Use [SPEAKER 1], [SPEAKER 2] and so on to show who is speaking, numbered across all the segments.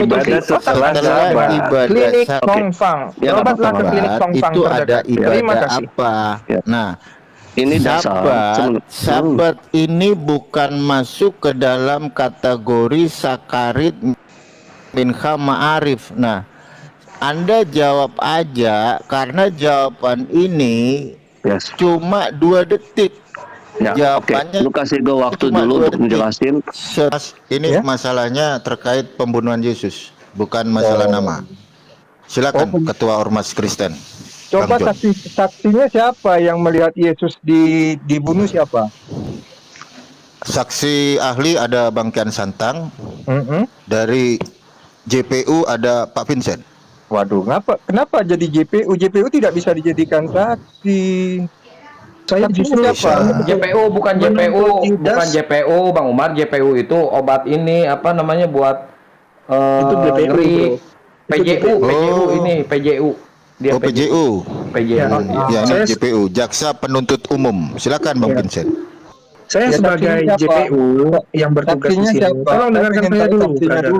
[SPEAKER 1] ibadah setelah sabat.
[SPEAKER 2] Klinik
[SPEAKER 3] Oke.
[SPEAKER 2] Tongfang.
[SPEAKER 1] Ya, nggak
[SPEAKER 2] Berobatlah
[SPEAKER 1] apa-apa,
[SPEAKER 2] ke klinik
[SPEAKER 3] sabat
[SPEAKER 2] Tongfang
[SPEAKER 3] itu ada
[SPEAKER 2] terdekat. Terima
[SPEAKER 3] ibadah
[SPEAKER 2] kasih.
[SPEAKER 3] apa?
[SPEAKER 1] Ya.
[SPEAKER 3] Nah,
[SPEAKER 1] Ini dasar.
[SPEAKER 3] sabat ini bukan masuk ke dalam kategori sakarit minha ma'arif. Nah, Anda jawab aja karena jawaban ini
[SPEAKER 1] Yes.
[SPEAKER 3] cuma 2 detik.
[SPEAKER 1] Ya, oke.
[SPEAKER 3] Jawabannya
[SPEAKER 1] Lu kasih gue waktu
[SPEAKER 3] cuma
[SPEAKER 1] dulu
[SPEAKER 3] 2
[SPEAKER 1] untuk menjelasin.
[SPEAKER 3] Ini
[SPEAKER 2] Ya.
[SPEAKER 3] masalahnya terkait pembunuhan Yesus, bukan masalah nama. Silakan Ketua Ormas Kristen.
[SPEAKER 2] Coba
[SPEAKER 3] Bang John.
[SPEAKER 2] saksinya siapa yang melihat Yesus dibunuh siapa?
[SPEAKER 3] Saksi ahli ada Bang Kian Santang, dari JPU ada Pak Vincent.
[SPEAKER 2] Waduh, kenapa jadi JPU? JPU tidak bisa dijadikan saksi.
[SPEAKER 4] Saya justru
[SPEAKER 2] siapa?
[SPEAKER 5] JPU bukan JPU, Bang Umar. JPU itu obat ini apa namanya buat
[SPEAKER 4] itu BPU,
[SPEAKER 5] ngeri.
[SPEAKER 4] bro.
[SPEAKER 5] PJU,
[SPEAKER 3] Oh.
[SPEAKER 5] PJU. Dia
[SPEAKER 3] PJU.
[SPEAKER 5] PJU.
[SPEAKER 3] Ya, ini
[SPEAKER 4] Saya-
[SPEAKER 3] JPU, Jaksa Penuntut Umum. Silakan Bang Vincent.
[SPEAKER 4] Saya
[SPEAKER 2] Ya,
[SPEAKER 4] sebagai
[SPEAKER 2] saksinya siapa?
[SPEAKER 4] JPU yang bertugas di
[SPEAKER 2] Saksinya
[SPEAKER 4] sini.
[SPEAKER 2] siapa?
[SPEAKER 4] Tolong dengarkan saya dulu, brother.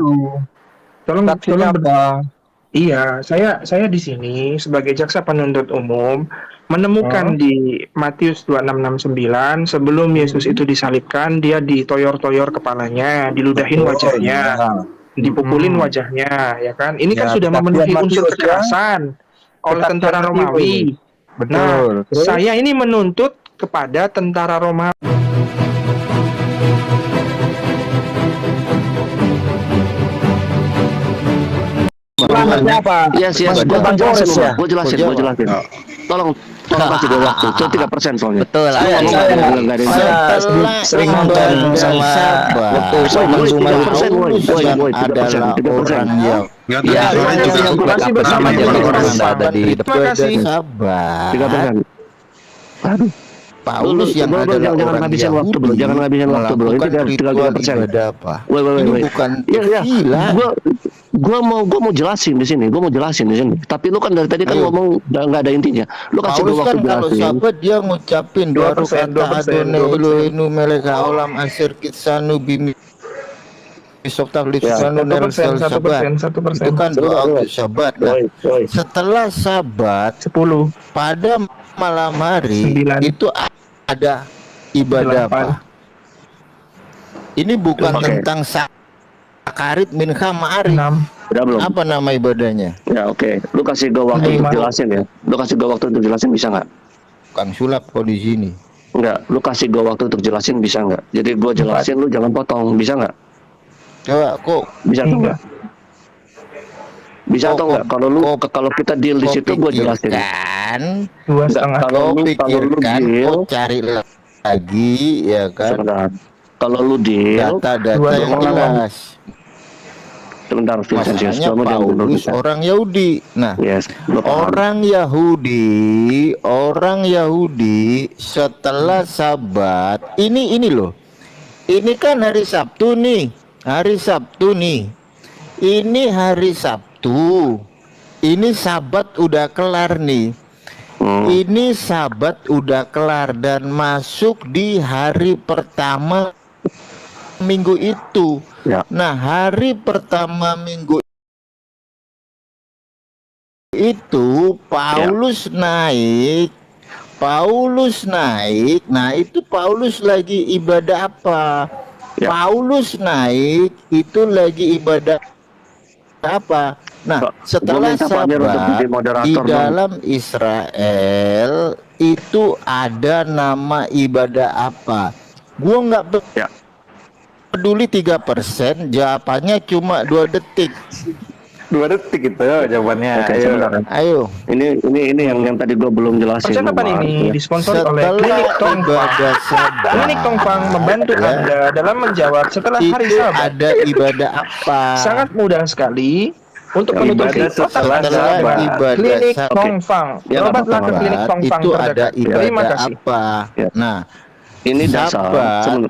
[SPEAKER 4] Tolong
[SPEAKER 2] Saksinya
[SPEAKER 4] tolong
[SPEAKER 2] apa?
[SPEAKER 4] Iya, saya di sini sebagai jaksa penuntut umum menemukan di Matius 2669 sebelum Yesus itu disalibkan, dia ditoyor-toyor kepalanya, diludahin wajahnya, dipukulin wajahnya, ya kan? Ini kan
[SPEAKER 2] Ya,
[SPEAKER 4] sudah
[SPEAKER 2] saksian
[SPEAKER 4] memenuhi unsur
[SPEAKER 2] Matius, ya.
[SPEAKER 4] kekerasan oleh
[SPEAKER 2] Kesaksian
[SPEAKER 4] tentara
[SPEAKER 2] Matius.
[SPEAKER 4] Romawi.
[SPEAKER 2] Betul.
[SPEAKER 4] Nah,
[SPEAKER 2] Terus?
[SPEAKER 4] saya ini menuntut kepada tentara Romawi.
[SPEAKER 2] Siapa?
[SPEAKER 1] Yes, gue jelasin. Tolong kasih gue waktu. Itu 3% soalnya.
[SPEAKER 6] Betul.
[SPEAKER 3] Setelah
[SPEAKER 6] sering nonton sama waktu Salman Zumar itu
[SPEAKER 3] yang adalah orang yang
[SPEAKER 6] ya juga sama jadi orang yang ada di depan.
[SPEAKER 3] sabar.
[SPEAKER 1] 3%. Aduh.
[SPEAKER 3] Paulus yang adalah
[SPEAKER 1] jangan
[SPEAKER 3] orang
[SPEAKER 1] ngabisin waktu, bro.
[SPEAKER 3] Yahudi
[SPEAKER 1] Jangan ngabisin waktu, bro. Ini
[SPEAKER 3] melakukan
[SPEAKER 1] 3%.
[SPEAKER 3] ritual ibadah apa? Ini bukan
[SPEAKER 1] Iya.
[SPEAKER 3] gila.
[SPEAKER 1] Gua mau jelasin di sini. Tapi lu kan dari tadi kan
[SPEAKER 3] Ayo.
[SPEAKER 1] ngomong nggak ada intinya. Lu kasih
[SPEAKER 3] Paulus
[SPEAKER 1] gua
[SPEAKER 3] kan
[SPEAKER 1] waktu
[SPEAKER 3] kalau
[SPEAKER 1] jelasin.
[SPEAKER 3] sahabat dia ngucapin
[SPEAKER 4] 2%,
[SPEAKER 3] doa kata Adonai Elohenu meleka olam asir kitsanu bimi Bisofta Lifsanu Nersel Sabat.
[SPEAKER 4] 1%.
[SPEAKER 3] Itu kan doa untuk sabat. Nah, setelah sabat
[SPEAKER 4] 10.
[SPEAKER 3] pada malam hari
[SPEAKER 4] 9.
[SPEAKER 3] itu ada ibadah
[SPEAKER 4] 8.
[SPEAKER 3] apa? Ini bukan
[SPEAKER 1] Oke.
[SPEAKER 3] tentang sakarit minha ma'arif.
[SPEAKER 4] 6.
[SPEAKER 1] Udah belum?
[SPEAKER 3] Apa nama ibadahnya?
[SPEAKER 1] Ya, oke. Lu kasih gua waktu untuk jelasin ya. Lu kasih gua waktu untuk jelasin bisa nggak?
[SPEAKER 3] Kang Sulap kok di sini.
[SPEAKER 1] Enggak. Lu kasih gua waktu untuk jelasin bisa nggak? Jadi gua jelasin, lu jangan potong. Bisa nggak?
[SPEAKER 3] Coba kok
[SPEAKER 1] Bisa atau enggak? Bisa atau enggak? Kalau kita deal di situ gua jelasin.
[SPEAKER 3] pikirkan,
[SPEAKER 4] 2,5.
[SPEAKER 1] Kalau lu
[SPEAKER 3] pikirkan,
[SPEAKER 1] deal,
[SPEAKER 3] kok cari lagi ya kan
[SPEAKER 1] sebentar. Kalau lu deal,
[SPEAKER 3] data-data yang
[SPEAKER 4] 2,8.
[SPEAKER 3] jelas.
[SPEAKER 1] sebentar, Vincentius,
[SPEAKER 3] Masalahnya
[SPEAKER 1] kamu jangan dulu
[SPEAKER 3] Paulus
[SPEAKER 1] kita.
[SPEAKER 3] orang Yahudi. Nah,
[SPEAKER 1] Yes, lu paham.
[SPEAKER 3] orang Yahudi setelah Sabat ini loh. Ini kan hari Sabtu nih. Ini hari Sabtu. Ini Sabat udah kelar nih. Ini Sabat udah kelar dan masuk di hari pertama minggu itu.
[SPEAKER 1] Ya.
[SPEAKER 3] Nah, hari pertama minggu itu Paulus naik. Nah, itu Paulus lagi ibadah apa?
[SPEAKER 1] Ya.
[SPEAKER 3] Paulus naik itu lagi ibadah apa? Nah,
[SPEAKER 1] Pak,
[SPEAKER 3] setelah
[SPEAKER 1] gua minta Pak Amir untuk jadi
[SPEAKER 3] Sabat
[SPEAKER 1] moderator
[SPEAKER 3] di
[SPEAKER 1] dong.
[SPEAKER 3] dalam Israel itu ada nama ibadah apa? Gua nggak
[SPEAKER 1] Ya.
[SPEAKER 3] peduli 3%, jawabannya cuma 2 detik.
[SPEAKER 6] 2 detik itu jawabannya.
[SPEAKER 1] Oke, sebentar.
[SPEAKER 3] Ayo.
[SPEAKER 1] Ini yang tadi gua belum jelasin.
[SPEAKER 4] Percakapan
[SPEAKER 1] Umar,
[SPEAKER 4] ini
[SPEAKER 1] ya.
[SPEAKER 4] disponsori oleh
[SPEAKER 3] Setelah
[SPEAKER 4] Klinik Tongfang.
[SPEAKER 3] ibadah Sabat,
[SPEAKER 4] Klinik Tongfang membantu
[SPEAKER 3] Ya.
[SPEAKER 4] Anda dalam menjawab setelah hari
[SPEAKER 3] itu
[SPEAKER 4] Sabat.
[SPEAKER 3] ada ibadah apa?
[SPEAKER 4] Sangat mudah sekali untuk
[SPEAKER 1] Ya,
[SPEAKER 4] menutupi
[SPEAKER 1] ibadah
[SPEAKER 4] otak
[SPEAKER 1] setelah
[SPEAKER 4] Anda.
[SPEAKER 3] Sabat. Ibadah
[SPEAKER 4] Klinik
[SPEAKER 3] Sabat.
[SPEAKER 4] Tongfang.
[SPEAKER 1] Ya,
[SPEAKER 4] Berobatlah ke
[SPEAKER 1] apa-apa.
[SPEAKER 4] Klinik Tongfang
[SPEAKER 3] Itu ada
[SPEAKER 4] terdekat. Terima
[SPEAKER 3] ibadah
[SPEAKER 4] kasih.
[SPEAKER 3] apa?
[SPEAKER 1] Ya.
[SPEAKER 3] Nah,
[SPEAKER 1] Ini dasar.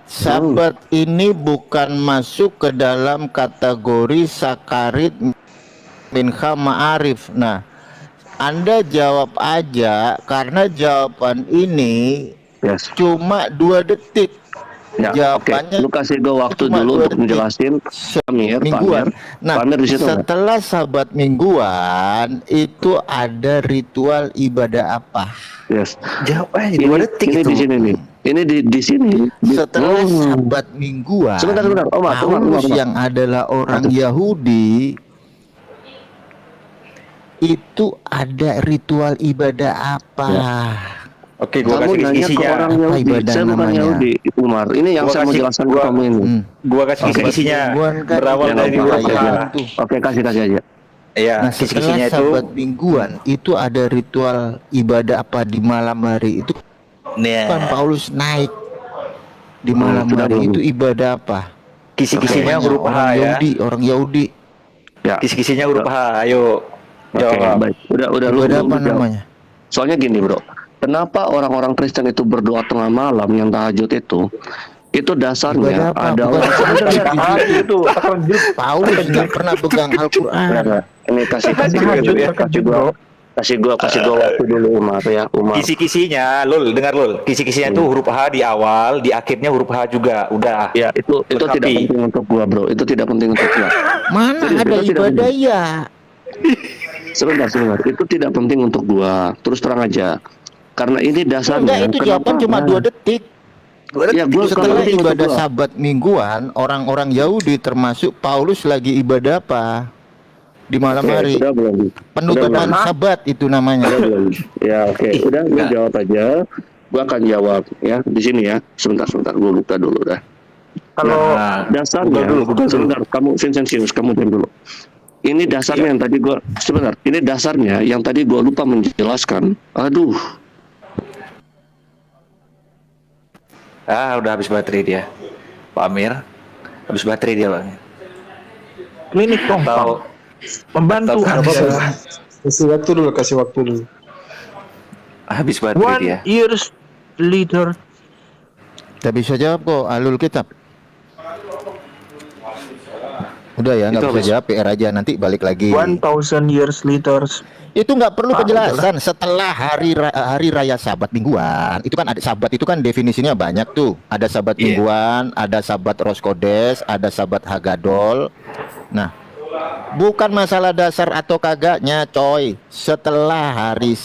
[SPEAKER 3] Sabat ini bukan masuk ke dalam kategori sakarit minha ma'arif. Nah, Anda jawab aja karena jawaban ini
[SPEAKER 1] Yes.
[SPEAKER 3] cuma 2 detik.
[SPEAKER 1] Ya, oke.
[SPEAKER 3] Jawabannya
[SPEAKER 1] Lu kasih gue waktu
[SPEAKER 3] cuma
[SPEAKER 1] dulu
[SPEAKER 3] 2
[SPEAKER 1] untuk
[SPEAKER 3] detik.
[SPEAKER 1] menjelasin. Pamir.
[SPEAKER 3] Mingguan. Nah,
[SPEAKER 1] Pamir di situ nggak?
[SPEAKER 3] setelah sabat mingguan itu ada ritual ibadah apa?
[SPEAKER 1] Yes.
[SPEAKER 6] Jawab aja 2 detik
[SPEAKER 1] Ini
[SPEAKER 6] itu.
[SPEAKER 1] di sini nih. Ini di sini.
[SPEAKER 3] Setelah sabat mingguan,
[SPEAKER 1] Sebentar.
[SPEAKER 3] Paulus yang adalah orang Yahudi itu ada ritual ibadah apa?
[SPEAKER 5] Oke, gua
[SPEAKER 1] Kamu
[SPEAKER 5] kasih
[SPEAKER 1] nanya ke
[SPEAKER 5] kisi-kisinya.
[SPEAKER 1] orang
[SPEAKER 3] Apa
[SPEAKER 1] Yahudi.
[SPEAKER 3] ibadah
[SPEAKER 1] Saya bukan
[SPEAKER 3] namanya?
[SPEAKER 1] Yahudi, Umar. Ini yang
[SPEAKER 5] Gua
[SPEAKER 1] saya mau
[SPEAKER 5] kasih-
[SPEAKER 1] jelaskan ke
[SPEAKER 5] gua-
[SPEAKER 1] kamu ini.
[SPEAKER 5] Gua kasih kisi-kisinya.
[SPEAKER 3] Mingguan kan
[SPEAKER 5] Berawal
[SPEAKER 3] yang
[SPEAKER 5] dari
[SPEAKER 3] apa
[SPEAKER 5] huruf
[SPEAKER 3] ya?
[SPEAKER 5] H.
[SPEAKER 1] Oke, kasih aja.
[SPEAKER 5] Iya,
[SPEAKER 3] Nah, setelah
[SPEAKER 5] kisi-kisinya itu
[SPEAKER 3] sabat mingguan itu ada ritual ibadah apa di malam hari itu? Kan
[SPEAKER 6] Nah,
[SPEAKER 3] Paulus naik di malam
[SPEAKER 1] sudah
[SPEAKER 3] hari
[SPEAKER 1] belum?
[SPEAKER 3] itu ibadah apa?
[SPEAKER 5] kisi-kisinya
[SPEAKER 3] Namanya
[SPEAKER 5] huruf H
[SPEAKER 3] orang
[SPEAKER 5] ya.
[SPEAKER 3] Yahudi, orang Yahudi.
[SPEAKER 1] Ya.
[SPEAKER 5] Kisi-kisinya huruf H. Ayo.
[SPEAKER 1] Oke,
[SPEAKER 5] Jawab.
[SPEAKER 1] baik. Udah lu
[SPEAKER 3] Ibadah apa
[SPEAKER 1] jawab.
[SPEAKER 3] namanya?
[SPEAKER 1] Soalnya gini, Bro. Kenapa orang-orang Kristen itu berdoa tengah malam yang tahajud itu? Itu dasarnya
[SPEAKER 3] Ibadah apa?
[SPEAKER 1] ada
[SPEAKER 3] Bukan
[SPEAKER 1] orang
[SPEAKER 5] itu
[SPEAKER 3] Paulus nggak pernah pegang Al-Quran.
[SPEAKER 1] ini kasih
[SPEAKER 4] Terkejut, bro.
[SPEAKER 1] gua waktu dulu Umar ya, Umar.
[SPEAKER 5] Kisi-kisinya, Lul, dengar Lul. Kisi-kisinya itu huruf H di awal, di akhirnya huruf H juga. Udah.
[SPEAKER 1] Ya, itu
[SPEAKER 5] Lengkapi.
[SPEAKER 1] tidak penting untuk gua, Bro. Itu tidak penting untuk gua.
[SPEAKER 3] Mana
[SPEAKER 1] Itu
[SPEAKER 3] ada
[SPEAKER 1] tidak
[SPEAKER 3] ibadah
[SPEAKER 1] penting.
[SPEAKER 3] ya?
[SPEAKER 1] Sebentar. Itu tidak penting untuk gua. Terus terang aja. Karena ini dasarnya.
[SPEAKER 3] Enggak, itu jawaban cuma 2 detik.
[SPEAKER 1] Ya, gua
[SPEAKER 3] Setelah
[SPEAKER 1] kalau penting untuk
[SPEAKER 3] ibadah
[SPEAKER 1] gua.
[SPEAKER 3] sabat mingguan, orang-orang Yahudi termasuk Paulus lagi ibadah apa? Di malam
[SPEAKER 1] Oke,
[SPEAKER 3] hari.
[SPEAKER 1] udah belum?
[SPEAKER 3] Penutupkan
[SPEAKER 1] Udah
[SPEAKER 3] sabat itu namanya.
[SPEAKER 1] Udah belum? Ya, oke. Udah, lu jawab aja. Gua akan jawab ya di sini ya. Sebentar. Gua buka dulu dah.
[SPEAKER 4] Kalau
[SPEAKER 1] Dasarnya, sebentar, kamu Vincentius, kamu diam dulu. Ini dasarnya yang tadi gua sebentar. Ini dasarnya yang tadi gua lupa menjelaskan. Aduh,
[SPEAKER 6] udah habis baterai dia. Pak Amir, habis baterai dia, Bang.
[SPEAKER 4] klinik dong,
[SPEAKER 6] Tahu.
[SPEAKER 4] membantu
[SPEAKER 6] Tahu.
[SPEAKER 4] Anda.
[SPEAKER 2] Kasih waktu dulu.
[SPEAKER 6] Habis baterai dia.
[SPEAKER 4] 1 years later.
[SPEAKER 3] Tak bisa jawab kok, alul kitab. Udah ya, nggak
[SPEAKER 6] Itu
[SPEAKER 3] bisa
[SPEAKER 6] habis.
[SPEAKER 3] jawab, PR aja nanti balik lagi.
[SPEAKER 4] 1000 years later.
[SPEAKER 3] Itu nggak perlu
[SPEAKER 4] Ah,
[SPEAKER 3] penjelasan. Setelah hari raya sabat mingguan, itu kan ada sabat itu kan definisinya banyak tuh. Ada sabat
[SPEAKER 6] Iya.
[SPEAKER 3] mingguan, ada sabat Roskodes, ada sabat Hagadol. Nah, bukan masalah dasar atau kagaknya, coy. Setelah hari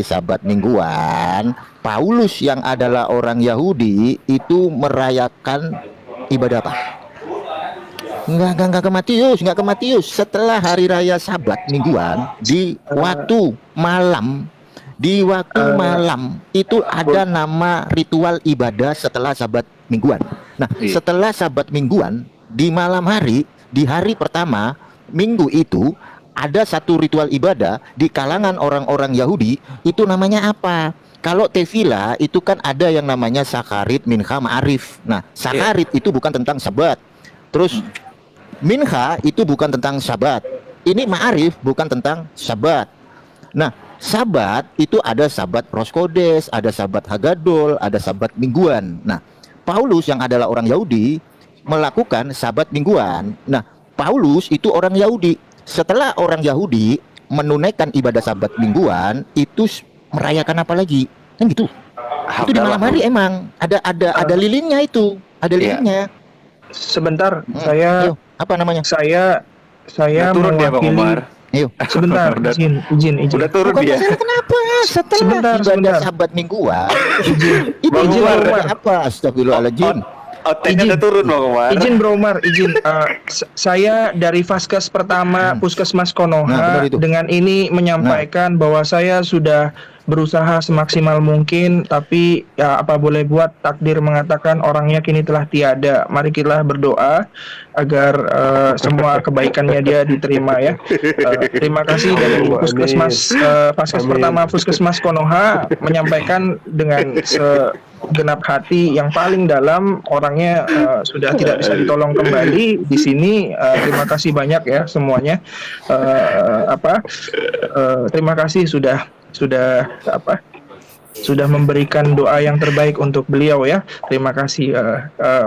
[SPEAKER 3] sabat mingguan, Paulus yang adalah orang Yahudi itu merayakan ibadah apa? Enggak ke Matius. Setelah hari raya sabat mingguan di waktu malam itu ada nama ritual ibadah setelah sabat mingguan. Nah,
[SPEAKER 6] Iya.
[SPEAKER 3] setelah sabat mingguan di malam hari, di hari pertama minggu itu ada satu ritual ibadah di kalangan orang-orang Yahudi, itu namanya apa? Kalau tefila itu kan ada yang namanya Sakarit, Mincha, Ma'arif. Nah, Sakarit itu bukan tentang sabat. Terus Mincha itu bukan tentang sabat. Ini Ma'arif bukan tentang sabat. Nah, sabat itu ada sabat Roskodes, ada sabat Hagadol, ada sabat mingguan. Nah, Paulus yang adalah orang Yahudi melakukan sabat mingguan. Nah, Paulus itu orang Yahudi. Setelah orang Yahudi menunaikan ibadah sabat mingguan, itu merayakan apa lagi? Kan gitu. Itu di malam hari emang ada lilinnya itu, ada lilinnya.
[SPEAKER 4] Sebentar,
[SPEAKER 3] Ayo, apa namanya?
[SPEAKER 4] saya
[SPEAKER 6] Udah turun dia, Bang
[SPEAKER 4] mewakili.
[SPEAKER 6] Umar.
[SPEAKER 3] Ayo.
[SPEAKER 4] Sebentar, izin.
[SPEAKER 6] Udah turun
[SPEAKER 3] Bukan
[SPEAKER 6] dia.
[SPEAKER 3] masalah kenapa? Setelah
[SPEAKER 4] Sebentar,
[SPEAKER 3] ibadah
[SPEAKER 4] sebentar.
[SPEAKER 3] sabat mingguan, itu
[SPEAKER 4] Bang
[SPEAKER 3] izin
[SPEAKER 4] Umar.
[SPEAKER 3] apa? Astagfirullahaladzim.
[SPEAKER 6] Outtakenya udah turun, Bang Umar.
[SPEAKER 4] Izin Bro Umar, izin. Saya dari Vaskes pertama Puskesmas
[SPEAKER 3] Nah,
[SPEAKER 4] Konoha
[SPEAKER 3] benar itu.
[SPEAKER 4] dengan ini menyampaikan bahwa saya sudah berusaha semaksimal mungkin, tapi ya apa boleh buat, takdir mengatakan orangnya kini telah tiada. Mari kita berdoa agar semua kebaikannya dia diterima ya. Terima kasih dari Puskesmas Vaskes pertama Puskesmas Konoha menyampaikan dengan segenap hati yang paling dalam, orangnya sudah tidak bisa ditolong kembali di sini. Terima kasih banyak ya semuanya. Terima kasih sudah memberikan doa yang terbaik untuk beliau ya. Terima kasih.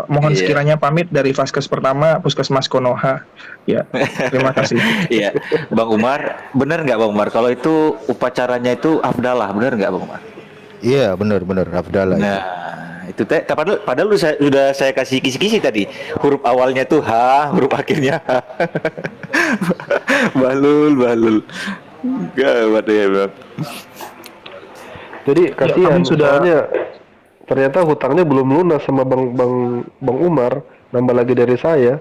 [SPEAKER 4] Mohon
[SPEAKER 6] Iya.
[SPEAKER 4] sekiranya pamit dari Vaskes pertama Puskesmas Konoha. Ya, terima kasih.
[SPEAKER 6] Iya, Bang Umar, bener nggak Bang Umar? Kalau itu upacaranya itu afdalah, bener nggak Bang Umar?
[SPEAKER 3] Iya, benar Abdallah.
[SPEAKER 6] Nah,
[SPEAKER 7] itu teh padahal sudah saya kasih kisi-kisi tadi. Huruf awalnya tuh H, huruf akhirnya H. Balul. Gawat ya, Bang.
[SPEAKER 8] Jadi kasihan
[SPEAKER 4] sudah-
[SPEAKER 8] soalnya ternyata hutangnya belum lunas sama Bang Umar, nambah lagi dari saya.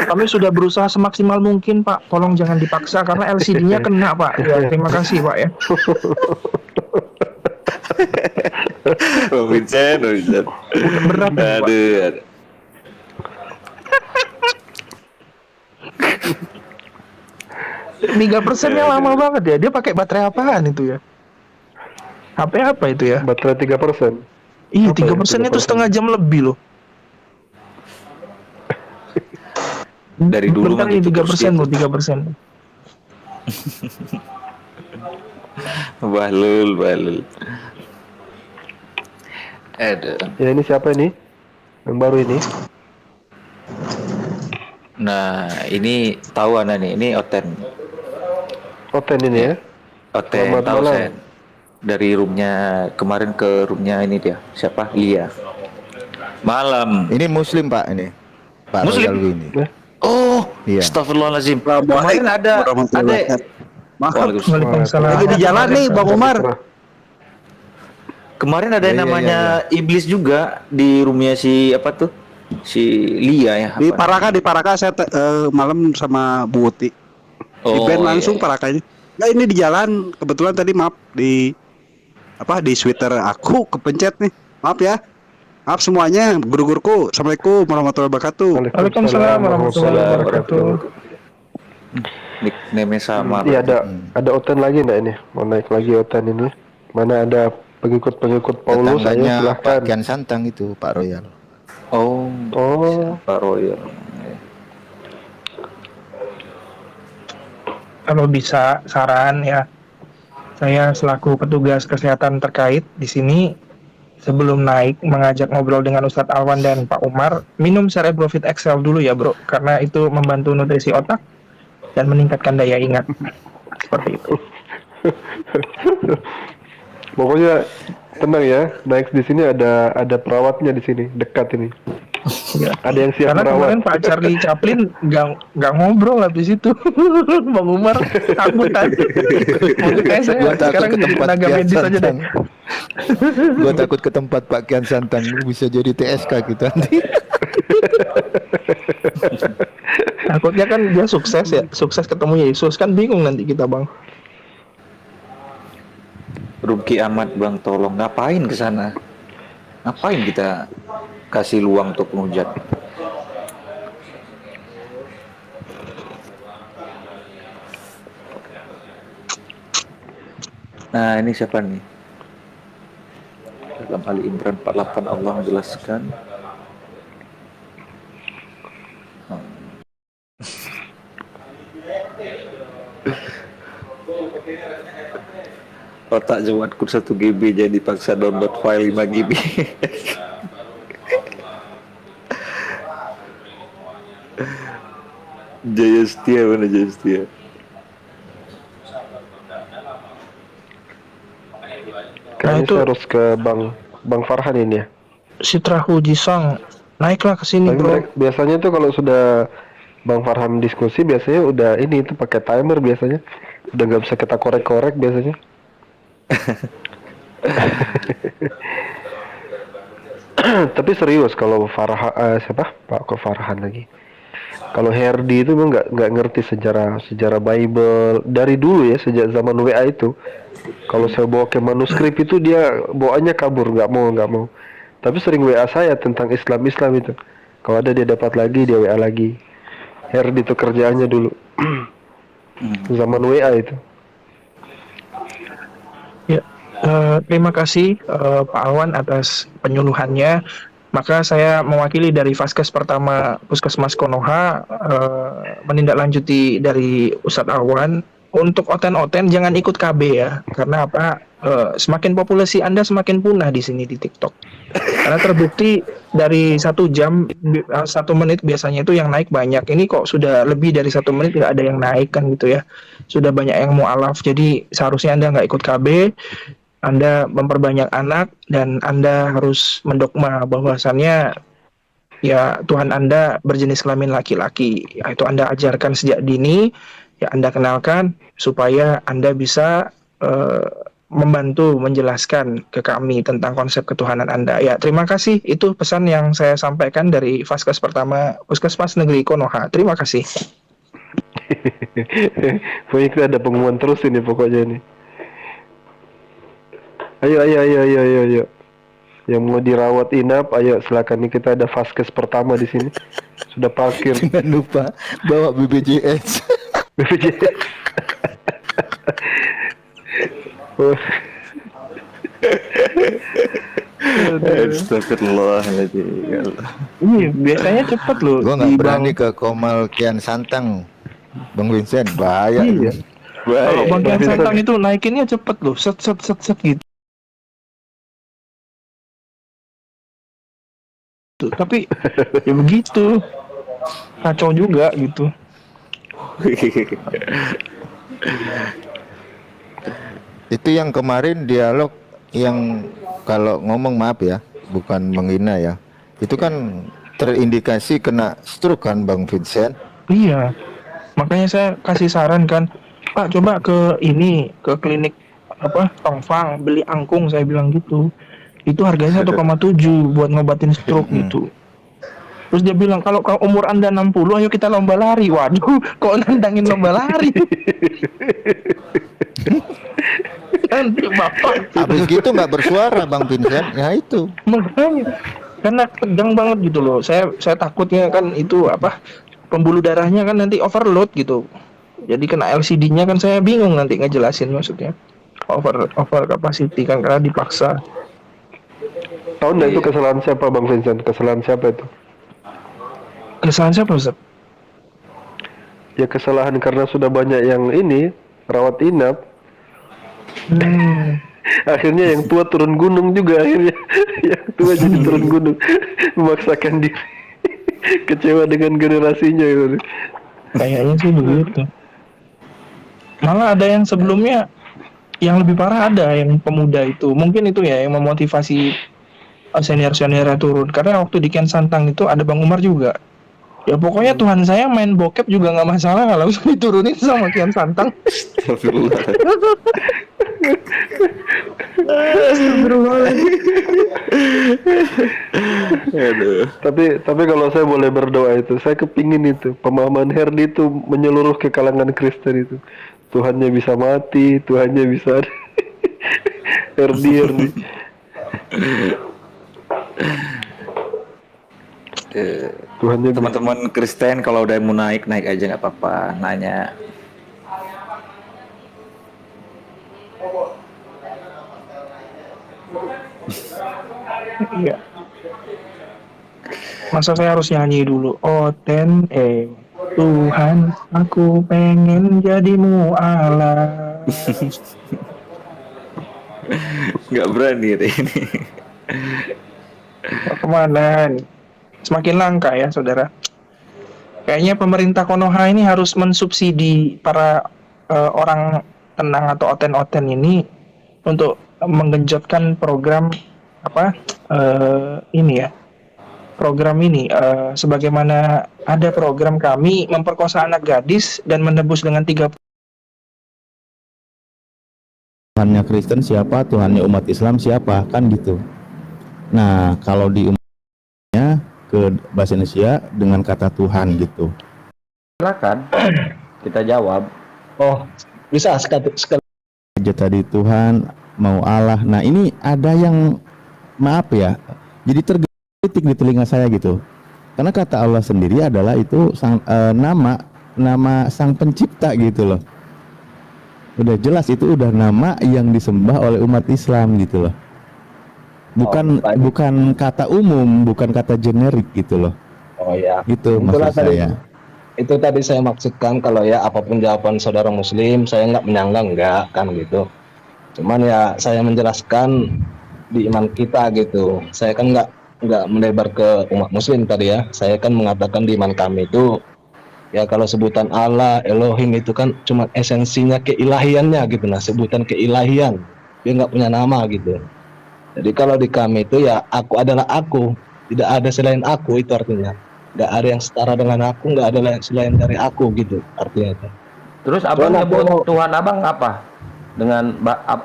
[SPEAKER 4] Kami sudah berusaha semaksimal mungkin, Pak. Tolong jangan dipaksa karena LCD-nya kena, Pak. Ya, terima kasih, Pak ya.
[SPEAKER 7] Bang Vincent.
[SPEAKER 4] Berat nih, Pak.
[SPEAKER 7] Aduh.
[SPEAKER 4] Tiga persennya lama banget ya. Dia pakai baterai apaan itu ya? HP apa itu ya?
[SPEAKER 8] Baterai 3%.
[SPEAKER 4] Iya,
[SPEAKER 8] Apa ya,
[SPEAKER 4] 3% itu
[SPEAKER 8] 3%?
[SPEAKER 4] setengah jam lebih loh.
[SPEAKER 7] Dari dulu
[SPEAKER 4] Bentar
[SPEAKER 7] mah
[SPEAKER 4] ya,
[SPEAKER 7] gitu
[SPEAKER 4] 3%
[SPEAKER 7] terus
[SPEAKER 4] loh, 3%.
[SPEAKER 7] Balul. Aduh.
[SPEAKER 8] Ya ini siapa ini? Yang baru ini?
[SPEAKER 7] Nah, ini tahu Ana nih, ini Oten.
[SPEAKER 8] Oten ini ya?
[SPEAKER 7] Oten
[SPEAKER 8] Selamat
[SPEAKER 7] tahu
[SPEAKER 8] malam.
[SPEAKER 7] saya. Dari roomnya kemarin ke roomnya ini dia. Siapa? Lia. Malam.
[SPEAKER 3] Ini Muslim Pak ini. Pak
[SPEAKER 7] Muslim?
[SPEAKER 3] Royal ini.
[SPEAKER 7] Oh,
[SPEAKER 3] Iya.
[SPEAKER 7] astagfirullahaladzim. Kemarin ada. Waalaikumsalam.
[SPEAKER 4] Waalaikumsalam.
[SPEAKER 6] Lagi di jalan nih Bang Umar.
[SPEAKER 7] Kemarin ada yang
[SPEAKER 3] Iya, iya,
[SPEAKER 7] namanya Iblis juga di roomnya si apa tuh? Si Lia ya.
[SPEAKER 6] Di
[SPEAKER 7] apa?
[SPEAKER 6] Paraka saya malam sama Bu Uti. Di
[SPEAKER 7] Oh,
[SPEAKER 6] band
[SPEAKER 7] iya,
[SPEAKER 6] langsung
[SPEAKER 7] iya.
[SPEAKER 6] Paraka ini. Nah, ini di jalan kebetulan tadi maaf di Twitter aku kepencet nih. Maaf ya. Maaf semuanya, guru-guruku. Assalamualaikum warahmatullahi wabarakatuh.
[SPEAKER 4] Waalaikumsalam warahmatullahi wabarakatuh.
[SPEAKER 7] Nickname-nya sama.
[SPEAKER 8] Iya ada Oten lagi enggak ini? Mau naik lagi Oten ini? Mana ada pengikut Paulus? Ayo
[SPEAKER 3] Tetangganya
[SPEAKER 8] silahkan.
[SPEAKER 3] Pak Kian Santang itu Pak Royal.
[SPEAKER 7] Oh,
[SPEAKER 8] Oh,
[SPEAKER 7] Pak Royal.
[SPEAKER 4] Kalau bisa saran ya, saya selaku petugas kesehatan terkait di sini sebelum naik mengajak ngobrol dengan Ustadz Alwan dan Pak Umar, minum Cerebrofit XL dulu ya bro, karena itu membantu nutrisi otak dan meningkatkan daya ingat. Seperti itu.
[SPEAKER 8] pokoknya tenang ya. Naik di sini ada perawatnya di sini, dekat ini.
[SPEAKER 4] Ya.
[SPEAKER 8] Ada yang siap
[SPEAKER 4] Karena
[SPEAKER 8] merawat.
[SPEAKER 4] kemarin Pak Charlie Chaplin nggak ngobrol habis itu. Bang Umar takut tadi. Kayak saya
[SPEAKER 3] Gua takut
[SPEAKER 4] sekarang
[SPEAKER 3] ke
[SPEAKER 4] jadi
[SPEAKER 3] tempat
[SPEAKER 4] tenaga
[SPEAKER 3] Kian
[SPEAKER 4] medis aja deh.
[SPEAKER 3] Santang. Gua takut ke tempat Pak Kian Santang, bisa jadi TSK kita nanti.
[SPEAKER 4] Takutnya kan dia sukses ya, sukses ketemu Yesus kan bingung nanti kita bang.
[SPEAKER 7] Ruki amat Bang, tolong ngapain ke sana? Ngapain kita kasih luang untuk menghujat? Nah, ini siapa nih? Dalam Ali Imran 48 Allah menjelaskan. Otak jawatku 1 GB jadi dipaksa download file 5 GB. Jaya Setia, mana Jaya Setia?
[SPEAKER 8] Kayaknya
[SPEAKER 4] itu-
[SPEAKER 8] saya harus ke Bang Farhan ini ya.
[SPEAKER 4] Citra Hujisang naiklah ke sini
[SPEAKER 8] Tapi
[SPEAKER 4] bro.
[SPEAKER 8] biasanya tuh kalau sudah Bang Farhan diskusi biasanya udah ini itu pakai timer biasanya. Udah nggak bisa kita korek-korek biasanya. Tapi serius kalau siapa Pak kok Farhan lagi. Kalau Herdi itu memang nggak ngerti sejarah Bible dari dulu ya, sejak zaman WA itu. Kalau saya bawa ke manuskrip itu dia bawaannya kabur, nggak mau. Tapi sering WA saya tentang Islam itu. Kalau ada dia dapat lagi, dia WA lagi. Herdi itu kerjaannya dulu. Zaman WA itu.
[SPEAKER 4] Ya, terima kasih Pak Alwan atas penyuluhannya. Maka saya mewakili dari Vaskes pertama Puskesmas Konoha menindaklanjuti dari Ustadz Alwan untuk oten-oten jangan ikut KB ya, karena apa? Semakin populasi Anda semakin punah di sini di TikTok. Karena terbukti dari 1 jam 1 menit biasanya itu yang naik banyak. Ini kok sudah lebih dari 1 menit nggak ada yang naik kan gitu ya. Sudah banyak yang mualaf. Jadi seharusnya Anda nggak ikut KB. Anda memperbanyak anak dan Anda harus mendogma bahwasannya ya Tuhan Anda berjenis kelamin laki-laki. Ya, itu Anda ajarkan sejak dini, ya Anda kenalkan supaya Anda bisa membantu menjelaskan ke kami tentang konsep ketuhanan Anda. Ya, terima kasih. Itu pesan yang saya sampaikan dari Vaskes pertama Puskesmas Negeri Konoha. Terima kasih.
[SPEAKER 8] Pokoknya kita ada pengumuman terus ini pokoknya ini. Ayo. Yang mau dirawat inap, ayo silakan nih, kita ada Vaskes pertama di sini. Sudah parkir.
[SPEAKER 3] Jangan lupa bawa BPJS.
[SPEAKER 8] BPJS. Oh.
[SPEAKER 7] Astagfirullahaladzim.
[SPEAKER 4] Iya, biasanya cepet loh.
[SPEAKER 3] Gua nggak berani ke Komal Kian Santang, Bang Vincent, bahaya.
[SPEAKER 4] Iya. Kalau
[SPEAKER 7] Baik.
[SPEAKER 4] bagian Santang itu naikinnya cepet loh, set gitu. Tapi ya begitu, kacau juga gitu.
[SPEAKER 3] Itu yang kemarin dialog yang kalau ngomong maaf ya, bukan menghina ya. Itu kan terindikasi kena stroke kan Bang Vincent?
[SPEAKER 4] Iya, makanya saya kasih saran kan, Pak coba ke klinik Tongfang beli angkung, saya bilang gitu. Itu harganya 1,7 buat ngobatin stroke gitu. Terus dia bilang kalau umur Anda 60 ayo kita lomba lari. Waduh, kok nantangin lomba lari? Nanti Bapak
[SPEAKER 3] Habis gitu nggak bersuara Bang Vincent, ya itu.
[SPEAKER 4] makanya karena tegang banget gitu loh. Saya takutnya kan itu pembuluh darahnya kan nanti overload gitu. Jadi kena LCD-nya kan saya bingung nanti ngejelasin maksudnya. Over capacity kan karena dipaksa.
[SPEAKER 8] Tahu nggak itu kesalahan siapa Bang Vincent? Kesalahan siapa itu?
[SPEAKER 4] Kesalahan siapa Ustaz?
[SPEAKER 8] Ya kesalahan karena sudah banyak yang ini rawat inap. Akhirnya yang tua turun gunung juga akhirnya. Yang tua jadi turun gunung, memaksakan diri. Kecewa dengan generasinya gitu.
[SPEAKER 4] Kayaknya sih begitu. Malah ada yang sebelumnya yang lebih parah, ada yang pemuda itu. Mungkin itu ya yang memotivasi senior-seniornya turun. Karena waktu di Kian Santang itu ada Bang Umar juga. Ya pokoknya Tuhan saya main bokep juga nggak masalah, nggak langsung diturunin sama Kian Santang.
[SPEAKER 7] Aduh.
[SPEAKER 8] Tapi kalau saya boleh berdoa itu, saya kepingin itu pemahaman Herdi itu menyeluruh ke kalangan Kristen itu. Tuhannya bisa mati, Tuhannya bisa Herdi. Tuhannya bisa.
[SPEAKER 7] Teman-teman Kristen kalau udah mau naik aja nggak apa-apa, nanya.
[SPEAKER 4] Iya. Masa saya harus nyanyi dulu? Tuhan, aku pengen jadimu Allah.
[SPEAKER 7] Nggak berani deh ini.
[SPEAKER 4] Kemana nih? Semakin langka ya saudara. Kayaknya pemerintah Konoha ini harus mensubsidi para orang tenang atau oten-oten ini untuk menggenjotkan program program ini sebagaimana ada program kami memperkosa anak gadis dan menebus dengan 30.
[SPEAKER 9] Tuhannya Kristen siapa, Tuhannya umat Islam siapa, kan gitu. Nah, kalau di umatnya ke bahasa Indonesia dengan kata Tuhan gitu.
[SPEAKER 5] Silakan kita jawab.
[SPEAKER 2] Oh, bisa sekali.
[SPEAKER 9] Aja tadi Tuhan mau Allah. Nah, ini ada yang maaf ya. Jadi tergelitik di telinga saya gitu. Karena kata Allah sendiri adalah itu nama Sang Pencipta gitu loh. Udah jelas itu udah nama yang disembah oleh umat Islam gitu loh. Bukan kata umum, bukan kata generik gitu loh.
[SPEAKER 10] Oh ya.
[SPEAKER 9] Itu maksud saya.
[SPEAKER 10] Itu tadi saya maksudkan kalau ya apapun jawaban saudara Muslim, saya nggak menyanggah enggak kan gitu. Cuman ya saya menjelaskan di iman kita gitu. Saya kan nggak melebar ke umat Muslim tadi ya. Saya kan mengatakan di iman kami itu ya kalau sebutan Allah, Elohim itu kan cuma esensinya keilahiannya gitu. Nah sebutan keilahian dia nggak punya nama gitu. Jadi kalau di kami itu ya aku adalah aku, tidak ada selain aku, itu artinya. Nggak ada yang setara dengan aku, nggak ada yang selain dari aku gitu artinya itu.
[SPEAKER 5] Terus abang
[SPEAKER 10] Soalnya
[SPEAKER 5] nyebut
[SPEAKER 10] aku-
[SPEAKER 5] Tuhan abang apa? Dengan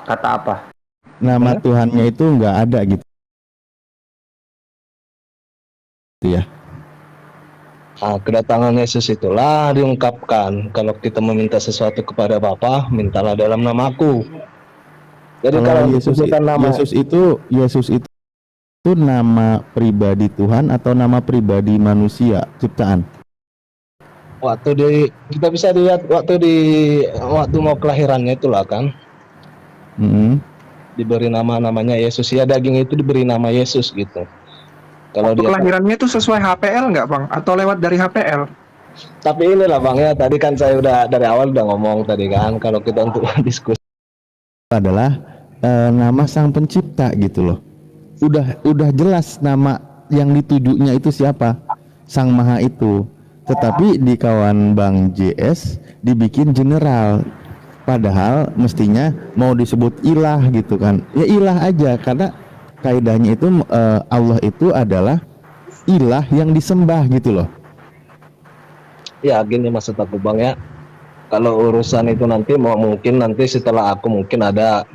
[SPEAKER 5] kata apa?
[SPEAKER 9] Nama Tuhannya itu nggak ada gitu. Ya.
[SPEAKER 10] Nah, kedatangan Yesus itulah diungkapkan kalau kita meminta sesuatu kepada Bapa, mintalah dalam namaku. Jadi kalau
[SPEAKER 9] Yesus,
[SPEAKER 10] disebutkan nama
[SPEAKER 9] Yesus itu nama pribadi Tuhan atau nama pribadi manusia ciptaan?
[SPEAKER 10] kita bisa lihat waktu mau kelahirannya itulah kan
[SPEAKER 9] Mm-mm.
[SPEAKER 10] diberi namanya Yesus, ya daging itu diberi nama Yesus gitu. Kalau
[SPEAKER 4] Waktu
[SPEAKER 10] dia
[SPEAKER 4] kelahirannya itu sesuai HPL nggak bang? Atau lewat dari HPL?
[SPEAKER 10] tapi inilah Bang ya, tadi kan saya udah dari awal udah ngomong tadi kan kalau kita untuk diskusi
[SPEAKER 9] Adalah nama sang pencipta gitu loh. Udah jelas nama yang ditujunya itu siapa, sang maha itu. Tetapi di kawan Bang JS dibikin general, padahal mestinya mau disebut ilah gitu kan, ya ilah aja, karena kaidahnya itu Allah itu adalah ilah yang disembah gitu loh.
[SPEAKER 10] ya gini maksud aku Bang ya, kalau urusan itu nanti mungkin nanti setelah aku mungkin ada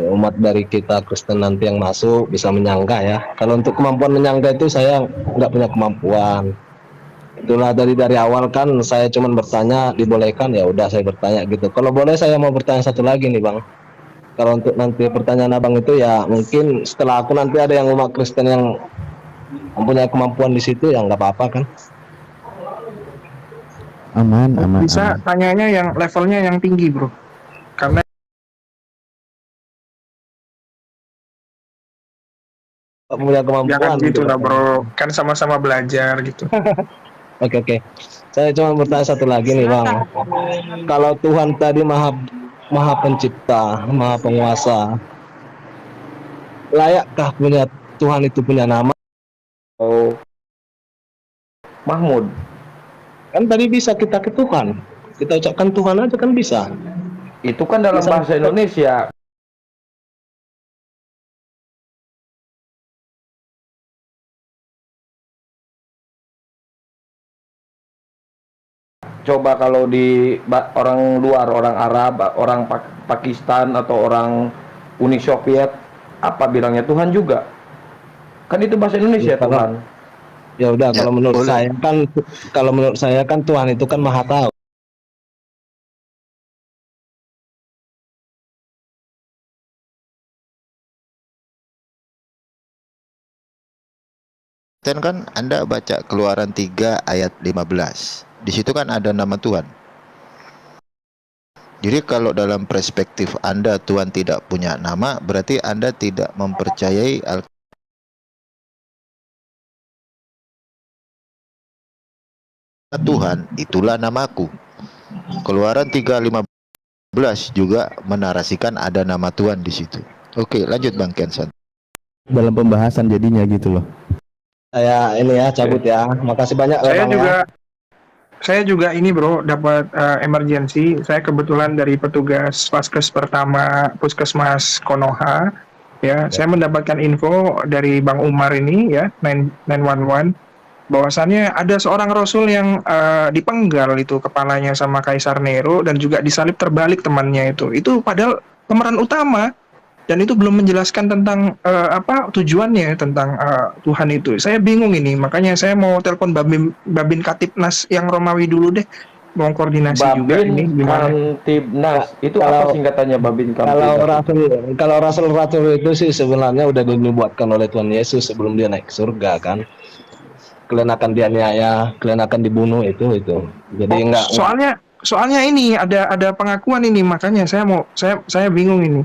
[SPEAKER 10] umat dari kita Kristen nanti yang masuk bisa menyangka ya. Kalau untuk kemampuan menyangka itu saya nggak punya kemampuan. Itulah dari awal kan saya cuma bertanya, dibolehkan ya udah saya bertanya gitu. Kalau boleh saya mau bertanya satu lagi nih Bang. Kalau untuk nanti pertanyaan abang itu ya mungkin setelah aku nanti ada yang umat Kristen yang mempunyai kemampuan di situ ya nggak apa-apa kan.
[SPEAKER 9] Aman.
[SPEAKER 4] Bisa tanyanya yang levelnya yang tinggi bro. Karena
[SPEAKER 10] Nggak punya kemampuan.
[SPEAKER 4] jangan gitu lah bro. Kan sama-sama belajar gitu.
[SPEAKER 10] Oke. Saya cuma bertanya satu lagi nih Bang. Kalau Tuhan tadi maha pencipta, maha penguasa, layakkah Tuhan itu punya nama?
[SPEAKER 5] Oh, Mahmud.
[SPEAKER 10] Kan tadi bisa kita ke Tuhan, kita ucapkan Tuhan aja kan bisa.
[SPEAKER 5] Itu kan dalam
[SPEAKER 10] Bisa.
[SPEAKER 5] bahasa Indonesia. Coba kalau di orang luar, orang Arab, orang Pakistan atau orang Uni Soviet, apa bilangnya Tuhan juga? Kan itu bahasa Indonesia
[SPEAKER 10] Ya,
[SPEAKER 5] Tuhan.
[SPEAKER 10] Ya udah,
[SPEAKER 3] Ya,
[SPEAKER 10] kalau menurut
[SPEAKER 3] boleh.
[SPEAKER 10] saya kan Tuhan itu kan maha tahu.
[SPEAKER 3] Dan kan Anda baca Keluaran 3 ayat 15. Di situ kan ada nama Tuhan. Jadi kalau dalam perspektif Anda Tuhan tidak punya nama, berarti Anda tidak mempercayai Tuhan, itulah namaku. Keluaran 3:15 juga menarasikan ada nama Tuhan di situ. Oke, lanjut Bang Kensan.
[SPEAKER 9] Dalam pembahasan jadinya gitu loh.
[SPEAKER 10] Saya ini ya cabut ya. Makasih banyak ya, Bang, ya.
[SPEAKER 4] Saya juga ini bro dapat emergency. Saya kebetulan dari petugas Vaskes pertama Puskesmas Konoha. Ya, saya mendapatkan info dari Bang Umar ini ya 911 bahwasannya ada seorang rasul yang dipenggal itu kepalanya sama Kaisar Nero dan juga disalib terbalik temannya itu. Itu padahal pemeran utama. Dan itu belum menjelaskan tentang apa tujuannya tentang Tuhan itu. Saya bingung ini, makanya saya mau telepon Babin Katipnas yang Romawi dulu deh, mau koordinasi juga ini
[SPEAKER 5] Babin
[SPEAKER 4] gimana.
[SPEAKER 5] Kamtibnas. Itu
[SPEAKER 10] Kalau-
[SPEAKER 5] apa singkatannya Babin
[SPEAKER 10] Kalau
[SPEAKER 5] Kamtibnas?
[SPEAKER 10] rasul itu sih sebenarnya udah dinubuatkan oleh Tuhan Yesus sebelum dia naik surga kan. Kalian akan dianiaya, kalian akan dibunuh itu. Jadi enggak.
[SPEAKER 4] Soalnya ini ada pengakuan ini, makanya saya bingung ini.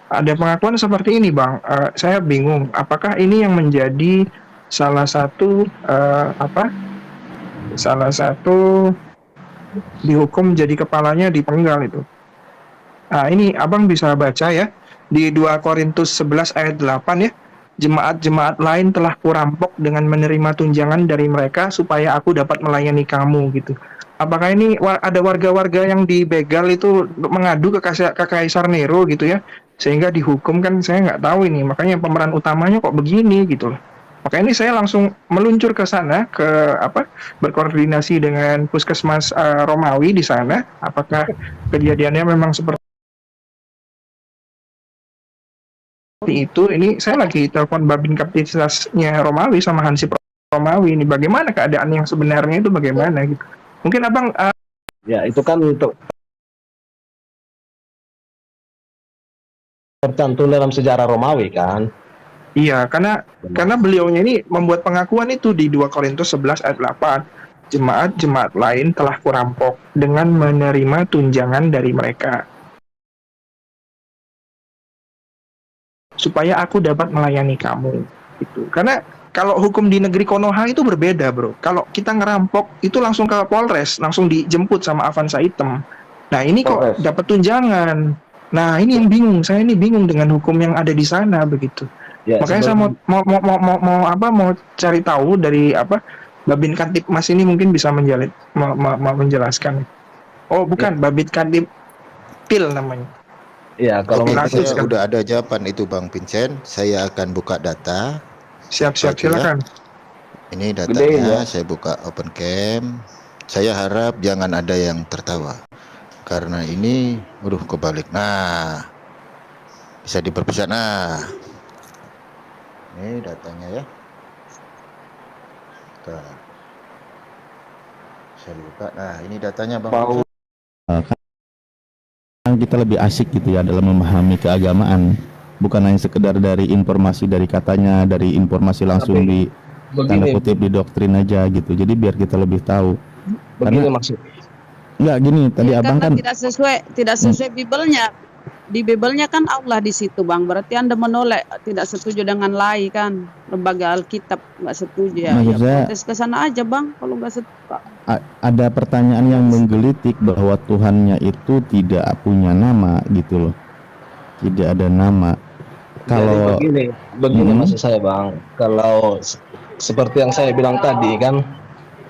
[SPEAKER 4] Ada pengakuan seperti ini, Bang. Saya bingung. Apakah ini yang menjadi salah satu dihukum jadi kepalanya dipenggal itu? Nah, ini Abang bisa baca ya di 2 Korintus 11 ayat 8 ya. Jemaat-jemaat lain telah kurampok dengan menerima tunjangan dari mereka supaya aku dapat melayani kamu gitu. Apakah ini ada warga-warga yang dibegal itu mengadu ke Kaisar Nero gitu ya, sehingga dihukum? Kan saya nggak tahu ini, makanya pemeran utamanya kok begini gitu loh. Makanya ini saya langsung meluncur ke sana, berkoordinasi dengan Puskesmas Romawi di sana, apakah kejadiannya memang seperti itu. Ini saya lagi telepon Babin Kaptidasnya Romawi sama Hansip Romawi, ini bagaimana keadaan yang sebenarnya itu bagaimana gitu. Mungkin abang
[SPEAKER 10] Ya itu kan untuk tercantum dalam sejarah Romawi kan.
[SPEAKER 4] iya, karena beliaunya ini membuat pengakuan itu di 2 Korintus 11 ayat 8. Jemaat-jemaat lain telah kurampok dengan menerima tunjangan dari mereka, supaya aku dapat melayani kamu. Itu karena kalau hukum di negeri Konoha itu berbeda, bro. Kalau kita ngerampok itu langsung ke Polres, langsung dijemput sama Avanza Item. Nah ini kok
[SPEAKER 5] Polres.
[SPEAKER 4] dapat tunjangan. Nah ini yang bingung. Saya ini bingung dengan hukum yang ada di sana begitu.
[SPEAKER 10] Ya,
[SPEAKER 4] Makanya saya mau cari tahu dari Babin Kantipmas ini, mungkin bisa menjelaskan. Oh bukan, Babin Kantipil namanya.
[SPEAKER 10] Ya kalau
[SPEAKER 3] Oke,
[SPEAKER 4] Langsung
[SPEAKER 3] saya
[SPEAKER 4] kan.
[SPEAKER 3] udah ada jawaban itu Bang Vincent. Saya akan buka data.
[SPEAKER 4] Siap,
[SPEAKER 3] Oke,
[SPEAKER 4] silakan.
[SPEAKER 3] Ini
[SPEAKER 5] Gedein
[SPEAKER 3] datanya,
[SPEAKER 5] ya.
[SPEAKER 3] saya buka open cam. Saya harap jangan ada yang tertawa. Karena ini, kebalik. Nah, bisa diperbesar. Nah, ini datanya ya. Bentar. Saya buka. Nah, ini datanya Bang.
[SPEAKER 5] Mau
[SPEAKER 9] Kan kita lebih asik gitu ya dalam memahami keagamaan, bukan hanya sekedar dari informasi dari katanya, dari informasi langsung
[SPEAKER 10] Tapi
[SPEAKER 9] di tanda
[SPEAKER 10] begini,
[SPEAKER 9] kutip di doktrin aja gitu. Jadi biar kita lebih tahu.
[SPEAKER 10] begini maksud.
[SPEAKER 9] Enggak gini, tadi
[SPEAKER 11] Ya,
[SPEAKER 9] abang
[SPEAKER 11] karena
[SPEAKER 9] kan
[SPEAKER 11] tidak sesuai Bibelnya. Di Bibelnya kan Allah di situ, Bang. Berarti Anda menolak, tidak setuju dengan lai kan, lembaga Alkitab nggak setuju ya.
[SPEAKER 9] Maksud
[SPEAKER 11] Ya
[SPEAKER 9] saya-
[SPEAKER 11] protes ke sana aja, Bang. Kalau nggak setuju.
[SPEAKER 9] ada pertanyaan yang menggelitik bahwa Tuhannya itu tidak punya nama gitu loh. Tidak ada nama. Kalau
[SPEAKER 10] Jadi begini
[SPEAKER 9] Hmm.
[SPEAKER 10] maksud saya Bang. Kalau seperti yang saya bilang tadi kan,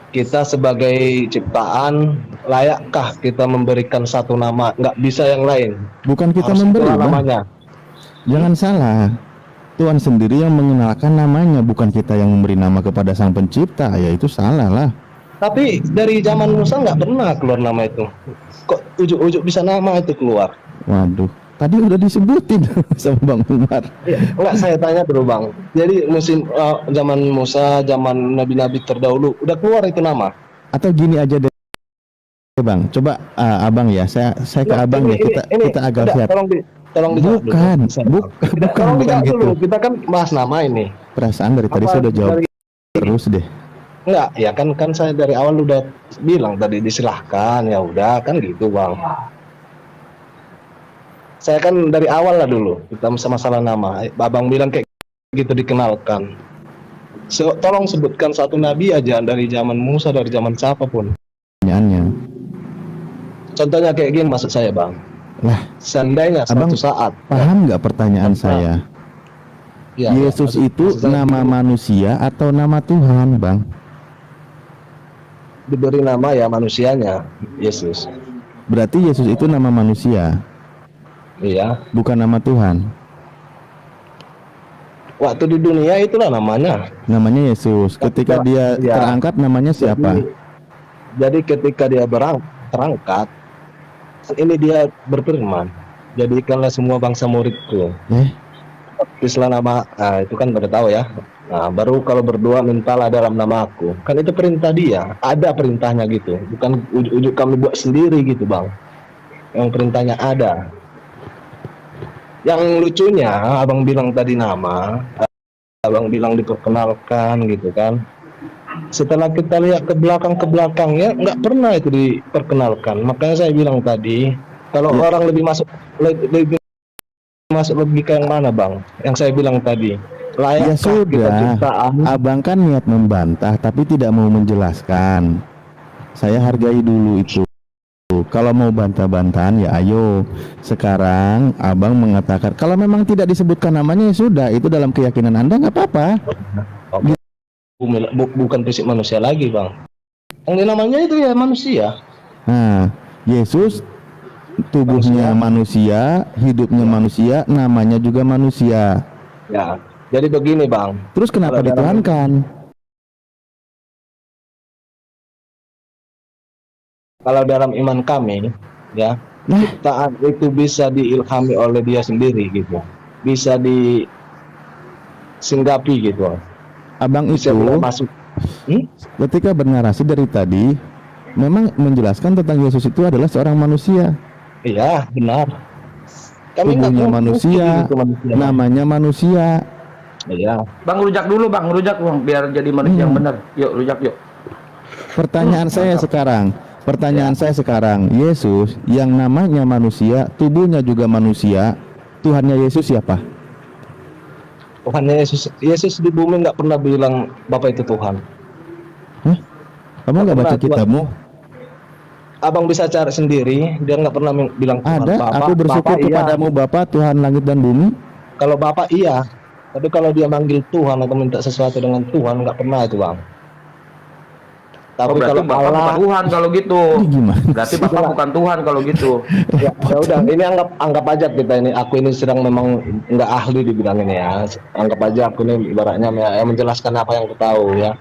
[SPEAKER 10] kita sebagai ciptaan layakkah kita memberikan satu nama? Nggak bisa yang lain.
[SPEAKER 9] bukan kita
[SPEAKER 10] Harus
[SPEAKER 9] memberi,
[SPEAKER 10] itulah
[SPEAKER 9] Bang.
[SPEAKER 10] namanya.
[SPEAKER 9] Jangan salah. Tuhan sendiri yang mengenalkan namanya, bukan kita yang memberi nama kepada Sang Pencipta. Ya itu salah lah.
[SPEAKER 10] Tapi dari zaman Musa nggak pernah keluar nama itu. Kok ujuk-ujuk bisa nama itu keluar?
[SPEAKER 9] Waduh, tadi udah disebutin sama Bang Umar.
[SPEAKER 10] Enggak, saya tanya dulu Bang. Jadi zaman Musa, zaman nabi-nabi terdahulu udah keluar itu nama.
[SPEAKER 9] Atau gini aja deh, Bang. Coba abang ya, saya ke
[SPEAKER 10] Nah,
[SPEAKER 9] abang ya. Kita agak
[SPEAKER 10] udah,
[SPEAKER 9] lihat.
[SPEAKER 10] tolong dijawab dulu.
[SPEAKER 9] Bukan,
[SPEAKER 10] Saya-
[SPEAKER 9] bukan
[SPEAKER 10] tolong dijawab
[SPEAKER 9] gitu.
[SPEAKER 10] dulu. Kita kan bahas nama ini.
[SPEAKER 9] Perasaan dari tadi
[SPEAKER 10] Apa
[SPEAKER 9] saya udah jawab
[SPEAKER 10] dari-
[SPEAKER 9] terus deh.
[SPEAKER 10] Enggak, ya kan saya dari awal udah bilang tadi disilahkan, ya udah kan gitu Bang. Saya kan dari awal lah dulu kita masalah nama. Abang bilang kayak gitu dikenalkan. Tolong sebutkan satu nabi aja dari zaman Musa, dari zaman siapapun.
[SPEAKER 9] Pertanyaannya,
[SPEAKER 10] Contohnya kayak gini maksud saya Bang.
[SPEAKER 9] lah,
[SPEAKER 10] Seandainya
[SPEAKER 9] Abang
[SPEAKER 10] suatu saat
[SPEAKER 9] paham nggak pertanyaan saya?
[SPEAKER 10] ya,
[SPEAKER 9] Yesus
[SPEAKER 10] ya,
[SPEAKER 9] itu
[SPEAKER 10] maksud saya
[SPEAKER 9] nama manusia atau nama Tuhan, Bang?
[SPEAKER 10] diberi nama ya manusianya Yesus.
[SPEAKER 9] Berarti Yesus itu nama manusia,
[SPEAKER 10] Iya.
[SPEAKER 9] bukan nama Tuhan.
[SPEAKER 10] Waktu di dunia itulah namanya.
[SPEAKER 9] Namanya Yesus. Ketika dia
[SPEAKER 10] Ya.
[SPEAKER 9] terangkat namanya siapa?
[SPEAKER 10] Jadi ketika dia terangkat, ini dia berfirman, jadikanlah semua bangsa muridku. Baptislah nama, itu kan udah tahu ya. Nah, baru kalau berdoa mintalah dalam nama aku. Kan itu perintah dia, ada perintahnya gitu. Bukan ujuk-ujuk kami buat sendiri gitu Bang. Yang perintahnya ada. Yang lucunya, abang bilang tadi nama, abang bilang diperkenalkan gitu kan. Setelah kita lihat ke belakang ya nggak pernah itu diperkenalkan. Makanya saya bilang tadi, kalau orang lebih masuk logika yang mana Bang? Yang saya bilang tadi,
[SPEAKER 9] Ya
[SPEAKER 10] layakkah kita
[SPEAKER 9] sudah,
[SPEAKER 10] ciptaan?
[SPEAKER 9] abang kan niat membantah tapi tidak mau menjelaskan. Saya hargai dulu itu. Kalau mau bantah-bantahan ya ayo. Sekarang abang mengatakan kalau memang tidak disebutkan namanya ya sudah, itu dalam keyakinan Anda nggak apa-apa.
[SPEAKER 10] Bukan fisik manusia lagi Bang. Yang namanya itu ya manusia.
[SPEAKER 9] Nah, Yesus tubuhnya manusia, hidupnya manusia, namanya juga manusia.
[SPEAKER 10] Ya. Jadi begini, Bang.
[SPEAKER 9] Terus kenapa
[SPEAKER 10] Kalau dalam-
[SPEAKER 9] dituhankan?
[SPEAKER 10] Kalau dalam iman kami, ya,
[SPEAKER 9] Nah,
[SPEAKER 10] ciptaan itu bisa diilhami oleh dia sendiri gitu. Bisa disinggapi gitu.
[SPEAKER 9] Abang
[SPEAKER 10] Bisa
[SPEAKER 9] itu
[SPEAKER 10] masuk.
[SPEAKER 9] ketika bernarasi dari tadi memang menjelaskan tentang Yesus itu adalah seorang manusia.
[SPEAKER 10] Iya, benar. Kami nggak
[SPEAKER 9] Tubuhnya
[SPEAKER 10] tahu
[SPEAKER 9] manusia,
[SPEAKER 10] itu manusia.
[SPEAKER 9] namanya manusia.
[SPEAKER 10] Iya.
[SPEAKER 5] Bang rujak dulu bang, rujak bang, biar jadi manusia yang benar. Yuk rujak yuk.
[SPEAKER 9] Pertanyaan saya sekarang, Yesus yang namanya manusia, tubuhnya juga manusia, Tuhannya Yesus siapa?
[SPEAKER 10] Tuhannya Yesus di bumi nggak pernah bilang Bapak itu Tuhan.
[SPEAKER 9] Kamu nggak baca
[SPEAKER 10] pernah,
[SPEAKER 9] kitabmu?
[SPEAKER 10] Abang bisa cari sendiri, dia nggak pernah bilang Tuhan.
[SPEAKER 9] Ada,
[SPEAKER 10] Bapak,
[SPEAKER 9] aku bersyukur
[SPEAKER 10] Bapak, iya.
[SPEAKER 9] kepadamu Bapa, Tuhan langit dan bumi.
[SPEAKER 10] Kalau Bapak iya, tapi kalau dia manggil Tuhan atau minta sesuatu dengan Tuhan nggak pernah itu, Bang. Tapi
[SPEAKER 5] Berarti
[SPEAKER 10] kalau
[SPEAKER 5] Bapak
[SPEAKER 10] Allah,
[SPEAKER 5] bukan Tuhan kalau gitu.
[SPEAKER 9] Ini gimana?
[SPEAKER 5] Berarti Bapak bukan Tuhan kalau gitu.
[SPEAKER 10] ya udah, ini anggap aja kita ini, aku ini sedang memang nggak ahli di bidang ini ya. Anggap aja aku ini ibaratnya ya, menjelaskan apa yang aku tahu ya.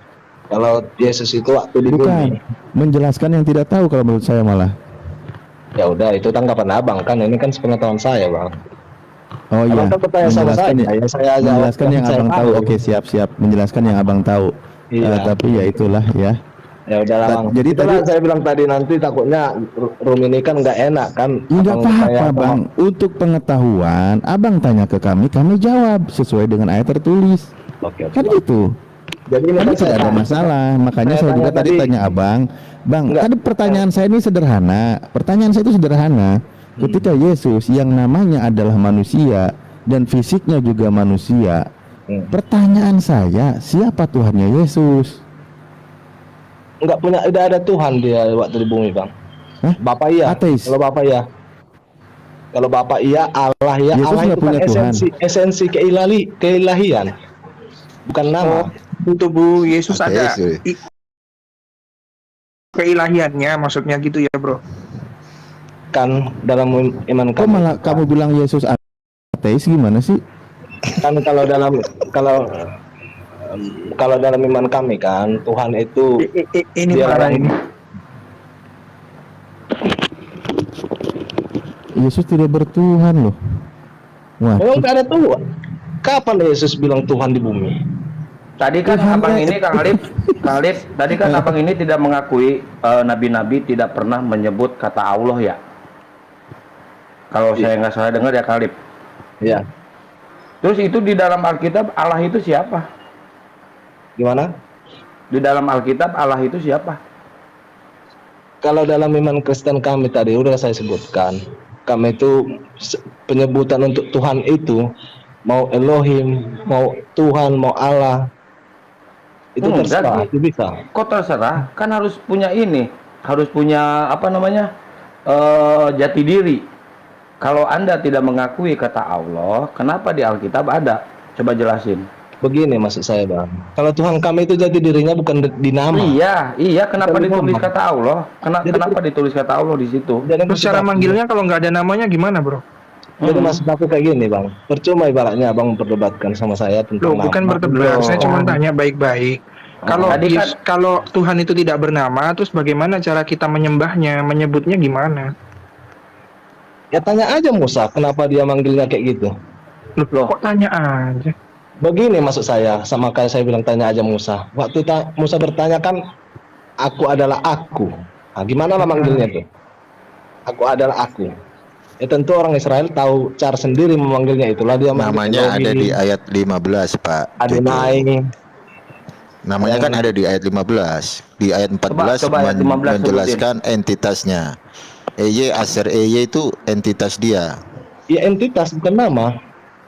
[SPEAKER 10] Kalau Yesus itu waktu di
[SPEAKER 9] Bukan,
[SPEAKER 10] bumi,
[SPEAKER 9] menjelaskan yang tidak tahu kalau menurut saya malah.
[SPEAKER 10] ya udah itu tanggapan abang kan, ini kan sepengetahuan saya, Bang.
[SPEAKER 9] Oh iya,
[SPEAKER 10] Abang kan bertanya sama saya, ya saya aja
[SPEAKER 9] menjelaskan yang
[SPEAKER 10] saya
[SPEAKER 9] abang tahu. Oke, siap, menjelaskan yang abang tahu.
[SPEAKER 10] Iya.
[SPEAKER 9] Tapi ya itulah ya.
[SPEAKER 10] Ya udahlah, Bang.
[SPEAKER 9] Jadi
[SPEAKER 10] Itulah
[SPEAKER 9] tadi
[SPEAKER 10] saya bilang tadi, nanti takutnya room ini kan nggak enak kan.
[SPEAKER 9] enggak
[SPEAKER 10] Abang
[SPEAKER 9] apa-apa
[SPEAKER 10] saya-
[SPEAKER 9] Bang. Untuk pengetahuan, abang tanya ke kami jawab sesuai dengan ayat tertulis.
[SPEAKER 10] Oke.
[SPEAKER 9] Kan itu.
[SPEAKER 10] Jadi ini
[SPEAKER 9] Kan
[SPEAKER 10] kan
[SPEAKER 9] tidak ada
[SPEAKER 10] saya-
[SPEAKER 9] masalah. Makanya
[SPEAKER 10] saya
[SPEAKER 9] saya juga
[SPEAKER 10] tanya
[SPEAKER 9] tadi
[SPEAKER 10] tadi-
[SPEAKER 9] tanya abang, Bang,
[SPEAKER 10] Enggak.
[SPEAKER 9] tadi pertanyaan saya ini sederhana. Pertanyaan saya itu sederhana. Ketika Yesus yang namanya adalah manusia dan fisiknya juga manusia, pertanyaan saya, siapa Tuhannya Yesus?
[SPEAKER 10] nggak punya, udah ada Tuhan dia waktu di bumi, Bang.
[SPEAKER 9] Hah?
[SPEAKER 10] Bapak iya.
[SPEAKER 9] Ateis.
[SPEAKER 10] Kalau Bapak iya. Kalau Bapak iya, Allah ya.
[SPEAKER 9] Yesus
[SPEAKER 10] Allah
[SPEAKER 9] nggak
[SPEAKER 10] itu kan
[SPEAKER 9] punya Tuhan.
[SPEAKER 10] esensi keilahian. Bukan nama.
[SPEAKER 4] Di tubuh Yesus ada
[SPEAKER 3] Ateis,
[SPEAKER 4] keilahiannya, maksudnya gitu ya bro.
[SPEAKER 10] Kan dalam iman
[SPEAKER 9] Kok
[SPEAKER 10] kami.
[SPEAKER 9] malah kamu bilang Yesus ateis gimana sih?
[SPEAKER 10] Kan kalau dalam iman kami kan Tuhan itu
[SPEAKER 4] Ini
[SPEAKER 10] dia
[SPEAKER 4] marah
[SPEAKER 10] orang-
[SPEAKER 4] ini.
[SPEAKER 9] Yesus tidak bertuhan loh. Wah,
[SPEAKER 10] memang nggak ada Tuhan. Kapan Yesus bilang Tuhan di bumi?
[SPEAKER 5] Tadi kan
[SPEAKER 9] Tuhan
[SPEAKER 5] abang
[SPEAKER 9] ya.
[SPEAKER 5] ini Kang Alif, tadi kan abang ini tidak mengakui nabi-nabi tidak pernah menyebut kata Allah ya. Kalau saya nggak salah dengar ya Kang Alif.
[SPEAKER 10] Ya.
[SPEAKER 5] Terus itu di dalam Alkitab Allah itu siapa?
[SPEAKER 10] Gimana?
[SPEAKER 5] Di dalam Alkitab Allah itu siapa?
[SPEAKER 10] Kalau dalam iman Kristen kami tadi udah saya sebutkan, kami itu penyebutan untuk Tuhan itu mau Elohim, mau Tuhan, mau Allah, itu
[SPEAKER 5] Enggak,
[SPEAKER 10] terserah,
[SPEAKER 5] Ki.
[SPEAKER 10] itu bisa.
[SPEAKER 5] Kok terserah? Kan harus punya ini, harus punya apa namanya jati diri. Kalau Anda tidak mengakui kata Allah, kenapa di Alkitab ada? Coba jelasin.
[SPEAKER 10] Begini maksud saya, Bang. Kalau Tuhan kami itu jati dirinya bukan di nama.
[SPEAKER 5] Iya, kenapa
[SPEAKER 10] Bukan di
[SPEAKER 5] ditulis
[SPEAKER 10] nama.
[SPEAKER 5] kata Allah? Kenapa ditulis kata Allah di situ?
[SPEAKER 10] Jadi
[SPEAKER 4] Terus cara manggilnya kalau nggak ada namanya gimana bro?
[SPEAKER 10] Jadi maksud aku kayak gini, Bang. Percuma ibaratnya Abang memperdebatkan sama saya tentang
[SPEAKER 4] Loh, bukan
[SPEAKER 10] nama.
[SPEAKER 4] berdebat, saya cuma tanya baik-baik. Kalau
[SPEAKER 5] tadi kan-
[SPEAKER 4] kalau Tuhan itu tidak bernama, terus bagaimana cara kita menyembahnya, menyebutnya gimana?
[SPEAKER 10] Ya tanya aja Musa, kenapa dia manggilnya kayak gitu?
[SPEAKER 4] Loh, kok tanya aja?
[SPEAKER 10] Begini maksud saya, sama kayak saya bilang tanya aja Musa. Waktu Musa bertanya kan, aku adalah aku. Nah, gimana lah manggilnya tuh? Aku adalah aku. Ya tentu orang Israel tahu cara sendiri memanggilnya, itulah dia manggil
[SPEAKER 3] Namanya ada
[SPEAKER 10] Elohim,
[SPEAKER 3] di ayat 15, Pak.
[SPEAKER 10] Adonai.
[SPEAKER 3] Namanya kan ada di ayat 15. Di ayat 14
[SPEAKER 5] Coba ayat 15
[SPEAKER 3] menjelaskan entitasnya. EY Aser EY itu entitas dia.
[SPEAKER 10] Ya entitas bukan nama.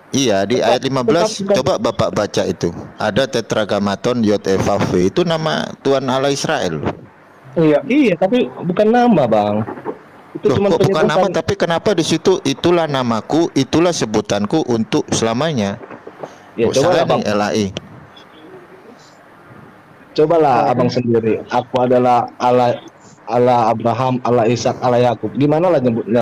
[SPEAKER 3] Iya, di ayat 15
[SPEAKER 10] tetap-
[SPEAKER 3] coba Bapak baca itu. Ada tetragrammaton Yod Vav, itu nama Tuhan Allah Israel.
[SPEAKER 10] Iya, tapi bukan nama, Bang. Itu
[SPEAKER 3] Loh,
[SPEAKER 10] cuma
[SPEAKER 3] kok bukan nama,
[SPEAKER 10] penyebutan.
[SPEAKER 3] tapi kenapa di situ itulah namaku, itulah sebutanku untuk selamanya.
[SPEAKER 10] Ya,
[SPEAKER 3] Kok
[SPEAKER 10] coba
[SPEAKER 3] salah
[SPEAKER 10] lah, Bang.
[SPEAKER 3] nih LAI.
[SPEAKER 10] Cobalah abang sendiri. Aku adalah Allah, Allah Abraham, Allah Ishak, Allah Yakub. Gimana lah nyebutnya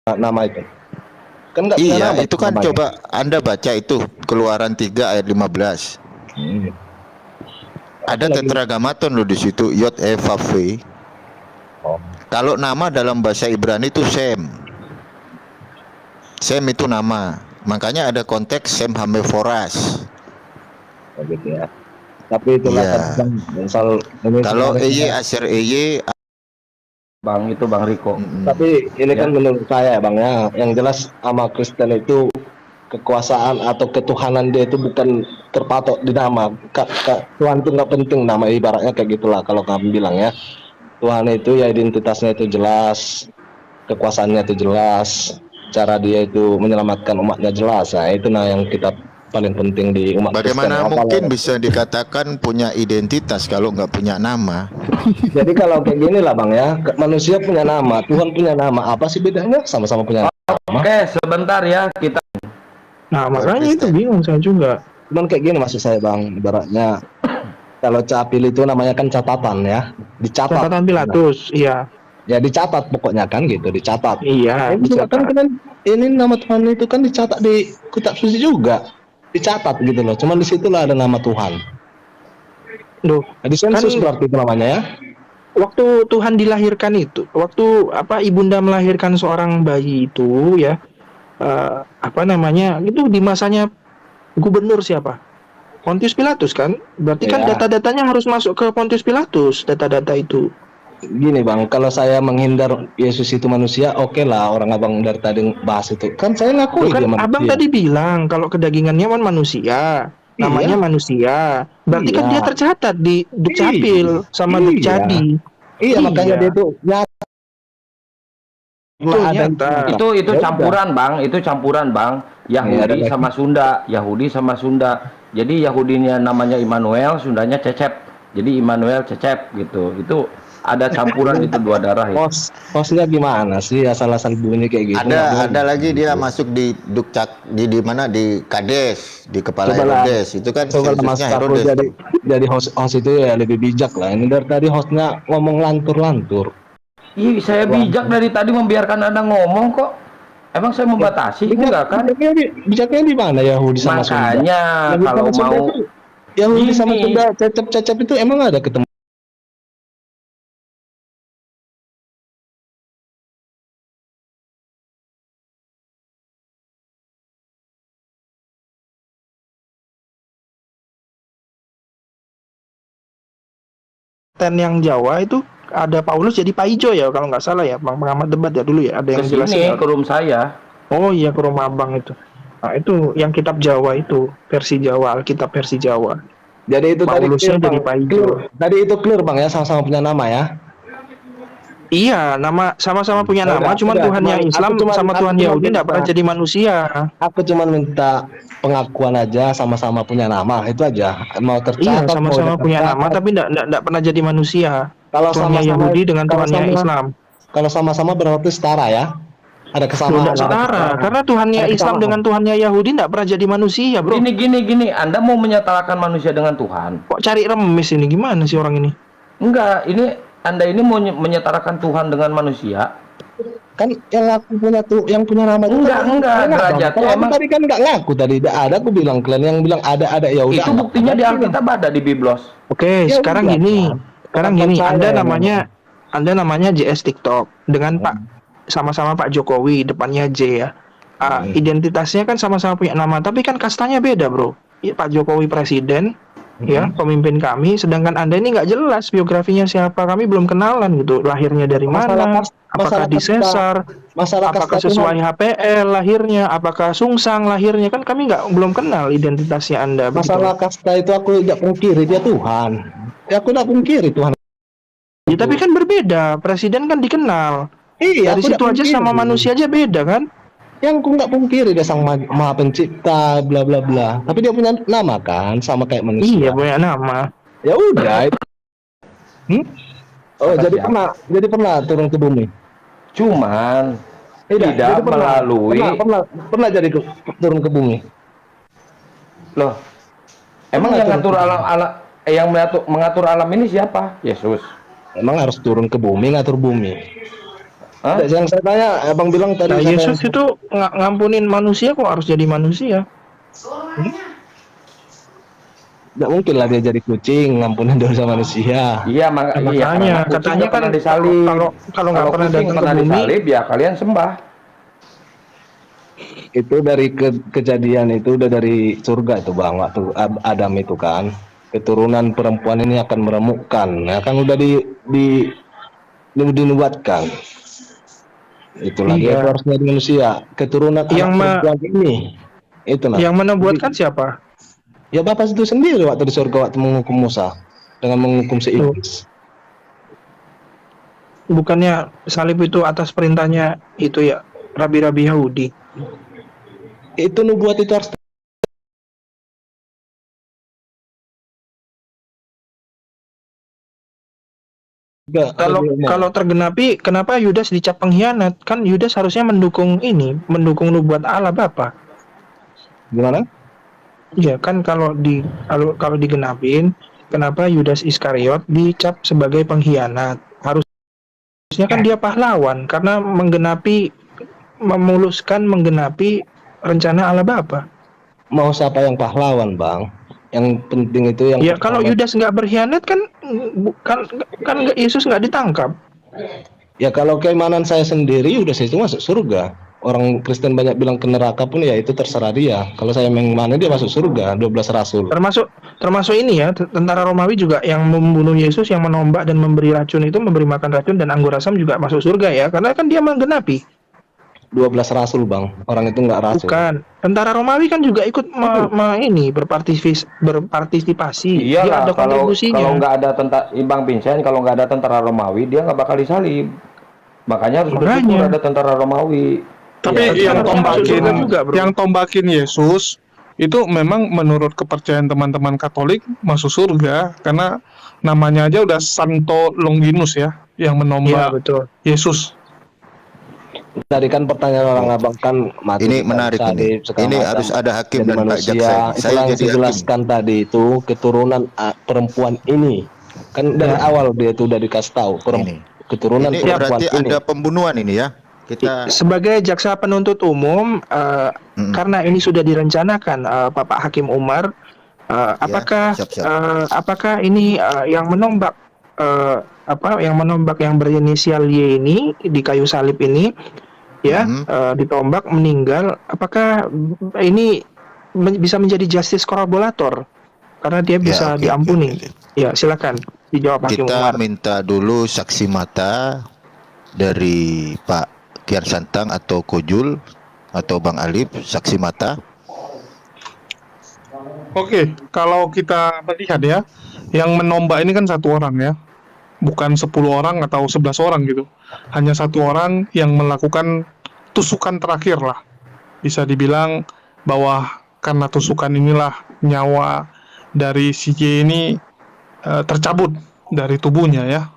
[SPEAKER 10] nama itu? Kan nggak punya
[SPEAKER 3] Iya,
[SPEAKER 10] nama
[SPEAKER 3] itu kan
[SPEAKER 10] namanya.
[SPEAKER 3] coba Anda baca itu Keluaran 3 ayat 15.
[SPEAKER 10] Hmm.
[SPEAKER 3] Ada tetragrammaton loh di situ, Yod He Vav He.
[SPEAKER 10] Oh.
[SPEAKER 3] Kalau nama dalam bahasa Ibrani itu Sem. Sem itu nama. Makanya ada konteks Sem Hameforas.
[SPEAKER 10] Gitu ya. Tapi itulah
[SPEAKER 3] Iya.
[SPEAKER 10] kan soal ini
[SPEAKER 3] Kalau
[SPEAKER 10] sebenarnya-
[SPEAKER 3] Eye Asher Eye,
[SPEAKER 5] Bang itu Bang Riko.
[SPEAKER 10] Tapi ini kan
[SPEAKER 5] Ya.
[SPEAKER 10] menurut saya bang ya, yang jelas sama Kristen itu kekuasaan atau ketuhanan dia itu bukan terpatok di nama. Tuhan itu nggak penting nama, ibaratnya kayak gitulah kalau kami bilang ya. Tuhan itu ya identitasnya itu jelas, kekuasaannya itu jelas, cara dia itu menyelamatkan umatnya jelas. Nah itu yang kita paling penting di umat
[SPEAKER 3] bagaimana
[SPEAKER 10] Kristen.
[SPEAKER 3] mungkin bisa dikatakan punya identitas kalau nggak punya nama?
[SPEAKER 10] Jadi kalau kayak gini lah bang ya, manusia punya nama, Tuhan punya nama, apa sih bedanya? Sama-sama punya nama.
[SPEAKER 5] Oke, sebentar ya kita.
[SPEAKER 4] Nah, makanya itu bingung saya juga.
[SPEAKER 10] Cuman kayak gini maksud saya bang, ibaratnya kalau capil itu namanya kan catatan ya, dicatat.
[SPEAKER 4] Catatan Pilatus, iya.
[SPEAKER 10] Ya dicatat pokoknya kan gitu, dicatat.
[SPEAKER 4] Iya,
[SPEAKER 10] Ini juga kan,
[SPEAKER 4] dicatat.
[SPEAKER 10] ini nama Tuhan itu kan dicatat di kitab suci juga, dicatat gitu loh. Cuman disitulah ada nama Tuhan.
[SPEAKER 4] Loh,
[SPEAKER 10] Nah, disensus
[SPEAKER 4] Kan-
[SPEAKER 10] berarti itu namanya ya.
[SPEAKER 4] waktu Tuhan dilahirkan itu, waktu ibunda melahirkan seorang bayi itu ya, apa namanya, itu di masanya gubernur siapa? Pontius Pilatus kan? Berarti kan
[SPEAKER 10] Ya.
[SPEAKER 4] data-datanya harus masuk ke Pontius Pilatus, data-data itu.
[SPEAKER 10] Gini bang, kalau saya menghindar Yesus itu manusia, oke lah orang abang dari tadi bahas itu. Kan saya ngakui
[SPEAKER 4] Loh, kan
[SPEAKER 10] dia manusia.
[SPEAKER 4] abang tadi bilang kalau kedagingannya kan manusia, namanya manusia. Berarti kan
[SPEAKER 10] Iya.
[SPEAKER 4] dia tercatat di Dukcapil sama
[SPEAKER 10] Iya.
[SPEAKER 4] Dukcadi.
[SPEAKER 10] Iya, makanya dia itu nyata.
[SPEAKER 4] Itu
[SPEAKER 10] Ada
[SPEAKER 4] nyata.
[SPEAKER 5] Itu
[SPEAKER 10] Ya udah.
[SPEAKER 5] campuran bang, itu campuran bang. Yahudi
[SPEAKER 10] ada lagi.
[SPEAKER 5] sama Sunda, Yahudi sama Sunda. Jadi Yahudinya namanya Immanuel, Sundanya Cecep. Jadi Immanuel Cecep gitu. Itu ada campuran itu dua darah ya.
[SPEAKER 10] Hostnya gimana sih asal-asal bunyi kayak gitu?
[SPEAKER 3] Ada lagi dia masuk di Dukcak di mana di Kades, di kepala
[SPEAKER 10] Cobalah.
[SPEAKER 3] Herodes. Itu kan
[SPEAKER 10] Coba Mas
[SPEAKER 3] sensusnya
[SPEAKER 10] Tako
[SPEAKER 3] Herodes.
[SPEAKER 10] jadi host itu ya lebih bijak lah. Ini dari tadi hostnya ngomong lantur-lantur.
[SPEAKER 5] Ih, saya bijak dari tadi membiarkan Anda ngomong kok. Emang saya membatasi? Enggak kan?
[SPEAKER 10] Bijaknya di mana Yahudi sama Sunda?
[SPEAKER 5] Makanya
[SPEAKER 10] Yahudi
[SPEAKER 5] kalau
[SPEAKER 10] sama Sunda
[SPEAKER 5] mau
[SPEAKER 10] itu, Yahudi sama
[SPEAKER 5] Gini.
[SPEAKER 10] Sunda cecep-cecep itu emang ada ketemu?
[SPEAKER 4] Ten yang Jawa itu ada Paulus jadi Pak Ijo ya kalau nggak salah ya, Bang pengamat debat ya dulu ya, ada yang jelasin.
[SPEAKER 5] kesini ke room saya.
[SPEAKER 4] Oh iya, ke rumah abang itu. Nah itu yang kitab Jawa itu, versi Jawa, Alkitab versi Jawa.
[SPEAKER 10] Jadi itu tadi
[SPEAKER 4] Paulusnya
[SPEAKER 10] clear,
[SPEAKER 4] jadi
[SPEAKER 10] Bang.
[SPEAKER 4] Pak Ijo.
[SPEAKER 10] Clear. Tadi itu clear bang ya, sama-sama punya nama ya.
[SPEAKER 4] Iya, nama sama-sama punya
[SPEAKER 10] Udah,
[SPEAKER 4] nama, cuman
[SPEAKER 10] udah.
[SPEAKER 4] Tuhan yang
[SPEAKER 10] Aku
[SPEAKER 4] Islam
[SPEAKER 10] cuman-
[SPEAKER 4] sama
[SPEAKER 10] aku
[SPEAKER 4] Tuhan
[SPEAKER 10] cuman
[SPEAKER 4] Yahudi nggak pernah
[SPEAKER 10] minta-
[SPEAKER 4] jadi manusia.
[SPEAKER 10] Aku cuma minta pengakuan aja, sama-sama punya nama itu aja. Mau
[SPEAKER 4] Iya,
[SPEAKER 10] tercatat,
[SPEAKER 4] sama-sama
[SPEAKER 10] mau
[SPEAKER 4] punya
[SPEAKER 10] tercatat.
[SPEAKER 4] nama, tapi nggak pernah jadi manusia.
[SPEAKER 10] Kalau
[SPEAKER 4] Tuhannya
[SPEAKER 10] sama-sama
[SPEAKER 4] Yahudi dengan
[SPEAKER 10] kalau
[SPEAKER 4] Tuhannya
[SPEAKER 10] sama-
[SPEAKER 4] Islam.
[SPEAKER 10] Kalau sama-sama berarti setara ya. Ada
[SPEAKER 4] Loh,
[SPEAKER 10] kesamaan.
[SPEAKER 4] nggak setara, karena Tuhannya
[SPEAKER 10] Ada
[SPEAKER 4] Islam
[SPEAKER 10] kesamaan.
[SPEAKER 4] dengan Tuhannya Yahudi nggak pernah jadi manusia, bro.
[SPEAKER 5] Gini. Anda mau menyetarakan manusia dengan Tuhan?
[SPEAKER 4] Kok cari remis ini? Gimana sih orang ini?
[SPEAKER 5] Enggak, ini Anda ini mau menyetarakan Tuhan dengan manusia?
[SPEAKER 10] Kan yang aku punya tuh, yang punya nama itu
[SPEAKER 5] Enggak,
[SPEAKER 10] kan-
[SPEAKER 5] enggak,
[SPEAKER 10] Bang.
[SPEAKER 5] derajatnya
[SPEAKER 10] Kalau aku
[SPEAKER 5] emang-
[SPEAKER 10] tadi kan nggak ngaku tadi, tidak ada. Aku bilang kalian yang bilang ada ya udah.
[SPEAKER 5] Itu buktinya di Alkitab ada di Biblos.
[SPEAKER 4] Oke,
[SPEAKER 10] Ya
[SPEAKER 4] sekarang
[SPEAKER 10] udah,
[SPEAKER 4] gini.
[SPEAKER 10] Bang.
[SPEAKER 4] Sekarang
[SPEAKER 10] Bukan
[SPEAKER 4] gini,
[SPEAKER 10] saya
[SPEAKER 4] Anda namanya JS TikTok dengan Pak sama-sama Pak Jokowi, depannya J ya. Identitasnya kan sama-sama punya nama, tapi kan kastanya beda, bro. Iya, Pak Jokowi presiden, ya, pemimpin kami, sedangkan Anda ini nggak jelas biografinya siapa, kami belum kenalan gitu, lahirnya dari mana, apakah di Sesar,
[SPEAKER 10] masalah
[SPEAKER 4] apakah
[SPEAKER 10] kasta
[SPEAKER 4] sesuai HPL lahirnya, apakah Sungsang lahirnya, kan kami belum kenal identitasnya Anda. begitu.
[SPEAKER 10] Masalah kasta itu aku tidak pungkiri dia Tuhan. Ya aku tidak pungkiri Tuhan.
[SPEAKER 4] Ya, tapi kan berbeda, presiden kan dikenal.
[SPEAKER 10] Iya,
[SPEAKER 4] Dari
[SPEAKER 10] aku
[SPEAKER 4] situ
[SPEAKER 10] nggak
[SPEAKER 4] aja
[SPEAKER 10] pungkiri.
[SPEAKER 4] sama manusia aja beda kan?
[SPEAKER 10] Yang aku nggak pungkiri dia sang maha pencipta, bla bla bla. Tapi dia punya nama kan, sama kayak manusia.
[SPEAKER 4] Iya, punya nama.
[SPEAKER 10] Ya udah. Oh,
[SPEAKER 5] Kata
[SPEAKER 10] jadi
[SPEAKER 5] siapa?
[SPEAKER 10] pernah turun ke bumi.
[SPEAKER 5] Cuman
[SPEAKER 10] Tidak
[SPEAKER 5] tidak
[SPEAKER 10] jadi
[SPEAKER 5] melalui
[SPEAKER 10] pernah jadi turun ke bumi.
[SPEAKER 5] Loh, emang yang ngatur yang mengatur alam ini siapa? Yesus.
[SPEAKER 10] Emang harus turun ke bumi, ngatur bumi.
[SPEAKER 5] Hah?
[SPEAKER 10] Yang saya tanya, abang bilang tadi
[SPEAKER 4] Nah,
[SPEAKER 10] siapa
[SPEAKER 4] Yesus
[SPEAKER 10] yang-
[SPEAKER 4] itu ngampunin manusia kok harus jadi manusia?
[SPEAKER 10] Nggak mungkin lah dia jadi kucing, ngampunin dosa manusia.
[SPEAKER 5] Iya,
[SPEAKER 4] Nah,
[SPEAKER 5] iya,
[SPEAKER 4] makanya
[SPEAKER 5] karena kucing
[SPEAKER 4] katanya
[SPEAKER 5] nggak
[SPEAKER 4] kan
[SPEAKER 5] pernah disalib.
[SPEAKER 4] kalau nggak pernah
[SPEAKER 5] kucing
[SPEAKER 4] datang ke
[SPEAKER 5] pernah
[SPEAKER 4] bumi,
[SPEAKER 5] disalib, ya kalian sembah.
[SPEAKER 10] Itu dari kejadian itu udah dari surga itu bang, waktu Adam itu kan, keturunan perempuan ini akan meremukkan, ya kan udah dinubuatkan. Itulah dia
[SPEAKER 4] Iya.
[SPEAKER 10] itu harus jadi manusia, keturunan
[SPEAKER 4] Yang
[SPEAKER 10] anak perempuan ini. Itu nah.
[SPEAKER 4] yang menubuatkan siapa?
[SPEAKER 10] Ya Bapak itu sendiri waktu di surga waktu menghukum Musa dengan menghukum si iblis.
[SPEAKER 4] Bukannya salib itu atas perintahnya itu ya rabi-rabi Yahudi?
[SPEAKER 10] Itu nubuat itu harus
[SPEAKER 4] Kalau tergenapi, kenapa Yudas dicap pengkhianat? Kan Yudas harusnya mendukung nubuat Allah Bapa.
[SPEAKER 10] Gimana?
[SPEAKER 4] Ya kan kalau digenapin, kenapa Yudas Iskariot dicap sebagai pengkhianat? Harusnya kan dia pahlawan karena menggenapi rencana Allah Bapa.
[SPEAKER 10] Mau siapa yang pahlawan bang? Yang penting itu yang
[SPEAKER 4] Ya kalau Yudas nggak berkhianat kan Yesus nggak ditangkap.
[SPEAKER 10] Ya kalau keimanan saya sendiri udah itu masuk surga. Orang Kristen banyak bilang ke neraka pun ya itu terserah dia. Kalau saya mana dia masuk surga, 12 rasul.
[SPEAKER 4] Termasuk ini ya, tentara Romawi juga yang membunuh Yesus, yang menombak dan memberi racun itu, memberi makan racun dan anggur asam juga masuk surga ya, karena kan dia menggenapi.
[SPEAKER 10] 12 rasul bang, orang itu nggak rasul.
[SPEAKER 4] Bukan, tentara Romawi kan juga ikut berpartisipasi. Dia
[SPEAKER 5] Iyalah,
[SPEAKER 4] ada
[SPEAKER 5] kalau
[SPEAKER 4] kontribusinya.
[SPEAKER 5] nggak ada Bang Vincent, kalau nggak ada tentara Romawi, dia nggak bakal disalib. Makanya harus bersyukur ada tentara Romawi.
[SPEAKER 12] Tapi
[SPEAKER 5] Ya,
[SPEAKER 12] yang tombakin Yesus itu memang menurut kepercayaan teman-teman Katolik masuk surga karena namanya aja udah Santo Longinus ya, yang
[SPEAKER 4] Iya,
[SPEAKER 12] menombak
[SPEAKER 4] betul.
[SPEAKER 12] Yesus.
[SPEAKER 10] Tadi kan pertanyaan orang abang kan mati.
[SPEAKER 3] Ini menarik ini. Ini harus ada hakim dan Pak Jaksa.
[SPEAKER 10] Saya
[SPEAKER 3] jadi
[SPEAKER 10] jelaskan tadi itu keturunan perempuan ini. Kan dari awal dia itu udah dikasih tahu keturunan
[SPEAKER 3] ini
[SPEAKER 10] perempuan
[SPEAKER 3] berarti
[SPEAKER 10] ini.
[SPEAKER 3] ada pembunuhan ini ya. Kita
[SPEAKER 4] Sebagai jaksa penuntut umum, karena ini sudah direncanakan, Bapak Hakim Umar, apakah ini yang menombak yang berinisial Y ini di kayu salib ini, ya, ditombak meninggal, apakah ini bisa menjadi justice kolaborator karena dia bisa diampuni? Ya, silakan dijawab Hakim
[SPEAKER 3] kita
[SPEAKER 4] Umar.
[SPEAKER 3] minta dulu saksi mata dari Pak Kian Santang atau Kojul atau Bang Alif, saksi mata.
[SPEAKER 12] Oke, kalau kita melihat ya, yang menombak ini kan satu orang ya, bukan 10 orang atau 11 orang gitu. Hanya satu orang yang melakukan tusukan terakhir lah. Bisa dibilang bahwa karena tusukan inilah nyawa dari si Y ini tercabut dari tubuhnya ya.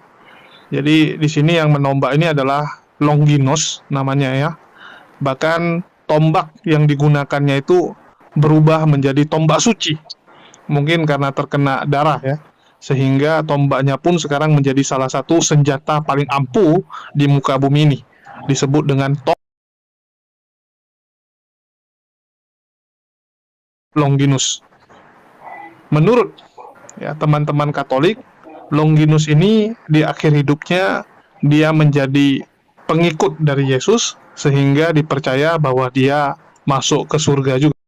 [SPEAKER 12] Jadi di sini yang menombak ini adalah Longinus namanya ya. Bahkan tombak yang digunakannya itu berubah menjadi tombak suci. Mungkin karena terkena darah ya. Sehingga tombaknya pun sekarang menjadi salah satu senjata paling ampuh di muka bumi ini. Disebut dengan Longinus. Menurut ya teman-teman Katolik, Longinus ini di akhir hidupnya dia menjadi pengikut dari Yesus sehingga dipercaya bahwa dia masuk ke surga juga.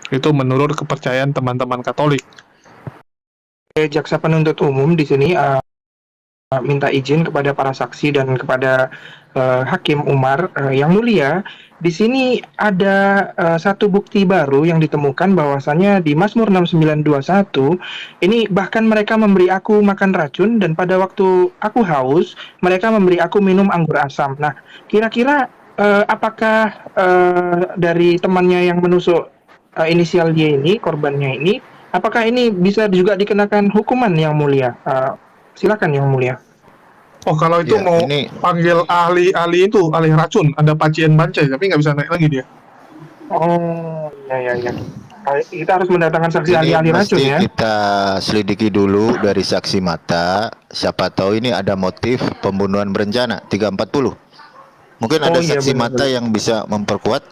[SPEAKER 12] Itu menurut kepercayaan teman-teman Katolik.
[SPEAKER 4] Jaksa penuntut umum di sini minta izin kepada para saksi dan kepada Hakim Umar yang mulia. Di sini ada satu bukti baru yang ditemukan bahwasannya di Mazmur 69:21 ini bahkan mereka memberi aku makan racun dan pada waktu aku haus mereka memberi aku minum anggur asam. Nah, kira-kira apakah dari temannya yang menusuk inisial Y ini, korbannya ini, apakah ini bisa juga dikenakan hukuman yang mulia? Silakan yang mulia.
[SPEAKER 12] Oh, kalau itu
[SPEAKER 3] Ya,
[SPEAKER 12] mau
[SPEAKER 3] ini-
[SPEAKER 12] panggil ahli racun, ada Pacien Bancai, tapi nggak bisa naik lagi dia.
[SPEAKER 4] Oh, ya. kita harus mendatangkan saksi
[SPEAKER 3] Ini
[SPEAKER 4] ahli-ahli racun
[SPEAKER 3] mesti
[SPEAKER 4] ya.
[SPEAKER 3] kita selidiki dulu dari saksi mata. Siapa tahu ini ada motif pembunuhan berencana 340. Mungkin ada
[SPEAKER 4] Oh iya,
[SPEAKER 3] saksi
[SPEAKER 4] benar,
[SPEAKER 3] mata
[SPEAKER 4] benar.
[SPEAKER 3] yang bisa memperkuat.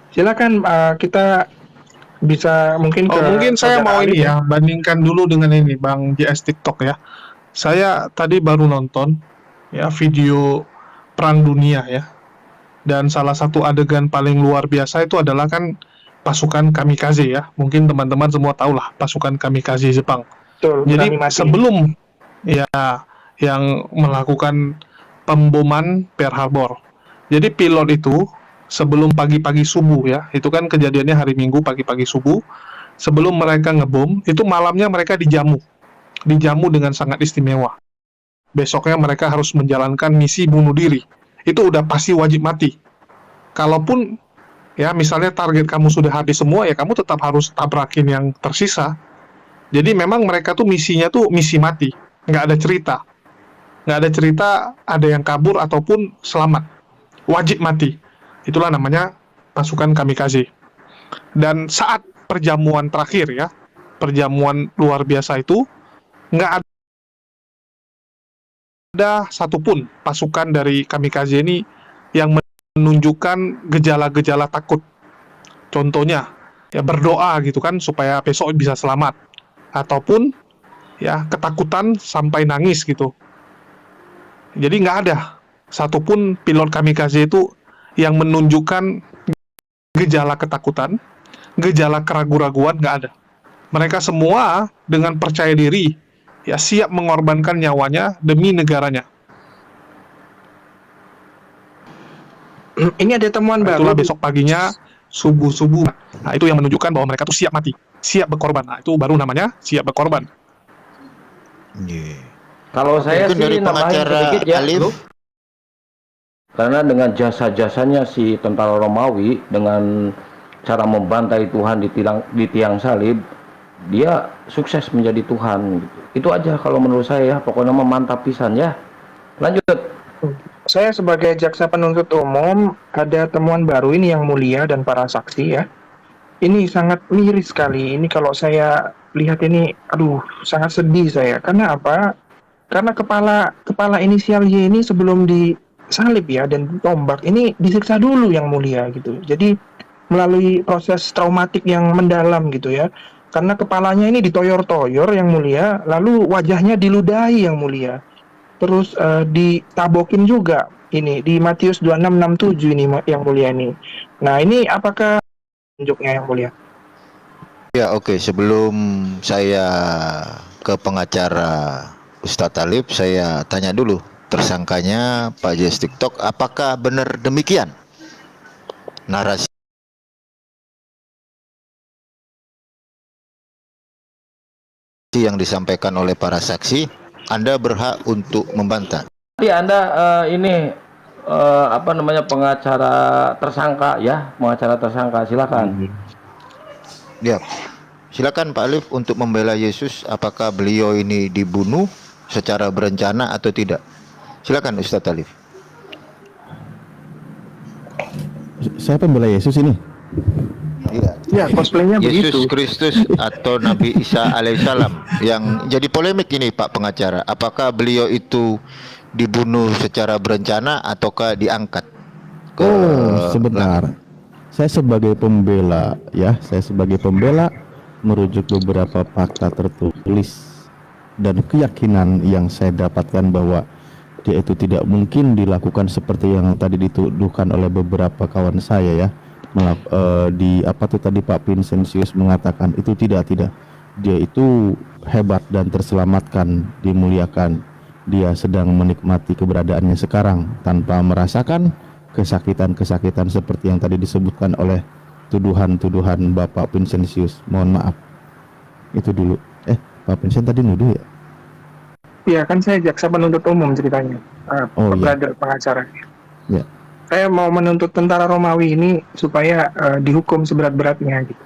[SPEAKER 4] Silakan kita bisa mungkin ke
[SPEAKER 12] Mungkin saya
[SPEAKER 4] saudara
[SPEAKER 12] mau
[SPEAKER 4] ahli
[SPEAKER 12] ini ya, bandingkan dulu dengan ini Bang JS TikTok ya. Saya tadi baru nonton ya video Perang Dunia ya. Dan salah satu adegan paling luar biasa itu adalah kan pasukan kamikaze ya. Mungkin teman-teman semua tahu lah pasukan kamikaze Jepang.
[SPEAKER 4] Betul,
[SPEAKER 12] Jadi
[SPEAKER 4] berani mati.
[SPEAKER 12] sebelum ya yang melakukan pemboman Pearl Harbor. Jadi pilot itu sebelum pagi-pagi subuh ya, itu kan kejadiannya hari Minggu pagi-pagi subuh. Sebelum mereka ngebom, itu malamnya mereka dijamu dengan sangat istimewa. Besoknya mereka harus menjalankan misi bunuh diri. Itu udah pasti wajib mati. Kalaupun ya misalnya target kamu sudah habis semua, ya kamu tetap harus tabrakin yang tersisa. Jadi memang mereka tuh misinya tuh misi mati, nggak ada cerita. Nggak ada cerita ada yang kabur ataupun selamat. Wajib mati. Itulah namanya pasukan kamikaze. Dan saat perjamuan terakhir ya, perjamuan luar biasa itu, nggak ada satupun pasukan dari kamikaze ini yang menunjukkan gejala-gejala takut. Contohnya, ya berdoa gitu kan supaya besok bisa selamat. Ataupun ya ketakutan sampai nangis gitu. Jadi nggak ada satupun pilot kamikaze itu yang menunjukkan gejala ketakutan, gejala keraguan-raguan, nggak ada. Mereka semua dengan percaya diri, ya siap mengorbankan nyawanya demi negaranya.
[SPEAKER 4] Ini ada temuan baru.
[SPEAKER 12] Itulah besok paginya subuh-subuh. Nah, itu yang menunjukkan bahwa mereka tuh siap mati, siap berkorban. Nah, itu baru namanya siap berkorban.
[SPEAKER 5] Kalau saya
[SPEAKER 3] Mungkin
[SPEAKER 5] sih
[SPEAKER 3] dari
[SPEAKER 5] nambahin
[SPEAKER 3] pengacara
[SPEAKER 5] sedikit ya,
[SPEAKER 3] Alif.
[SPEAKER 5] Bro. Karena dengan jasa-jasanya si tentara Romawi dengan cara membantai Tuhan di tiang salib, dia sukses menjadi Tuhan. Itu aja kalau menurut saya ya, pokoknya mantap pisan ya. Lanjut.
[SPEAKER 4] Saya sebagai jaksa penuntut umum ada temuan baru ini yang mulia dan para saksi ya. Ini sangat miris sekali. Ini kalau saya lihat ini, aduh, sangat sedih saya. Karena apa? Karena kepala inisial Y ini sebelum disalib ya dan ditombak ini disiksa dulu yang mulia gitu. Jadi melalui proses traumatik yang mendalam gitu ya. Karena kepalanya ini ditoyor-toyor yang mulia, lalu wajahnya diludahi yang mulia. Terus ditabokin juga ini di Matius 26:67 ini yang mulia ini. Nah, ini apakah tunjuknya yang mulia?
[SPEAKER 3] Ya oke, sebelum saya ke pengacara Ustadz Talib, saya tanya dulu tersangkanya Pak JS TikTok, apakah benar demikian narasi yang disampaikan oleh para saksi? Anda berhak untuk membantah.
[SPEAKER 5] Tadi Anda pengacara tersangka ya, pengacara tersangka, silakan.
[SPEAKER 3] Ya, silakan Pak Alif untuk membela Yesus. Apakah beliau ini dibunuh secara berencana atau tidak? Silakan Ustadz Alif.
[SPEAKER 9] Saya pembela Yesus ini.
[SPEAKER 3] Iya.
[SPEAKER 4] Ya, cosplaynya
[SPEAKER 3] Yesus
[SPEAKER 4] begitu.
[SPEAKER 3] Kristus atau Nabi Isa alaihissalam yang jadi polemik ini Pak pengacara. Apakah beliau itu dibunuh secara berencana ataukah diangkat ke
[SPEAKER 9] Sebentar. Saya sebagai pembela ya, saya sebagai pembela merujuk beberapa fakta tertulis dan keyakinan yang saya dapatkan bahwa dia itu tidak mungkin dilakukan seperti yang tadi dituduhkan oleh beberapa kawan saya ya. Di apa tuh tadi Pak Vincentius mengatakan itu tidak, dia itu hebat dan terselamatkan, dimuliakan, dia sedang menikmati keberadaannya sekarang tanpa merasakan kesakitan seperti yang tadi disebutkan oleh tuduhan Bapak Vincentius. Mohon maaf, itu dulu. Pak Vincent tadi nuduh ya?
[SPEAKER 4] Iya, kan saya jaksa penuntut umum ceritanya.
[SPEAKER 9] Oh, iya.
[SPEAKER 4] Brother pengacara.
[SPEAKER 9] Ya.
[SPEAKER 4] Saya mau menuntut tentara Romawi ini supaya dihukum seberat-beratnya gitu.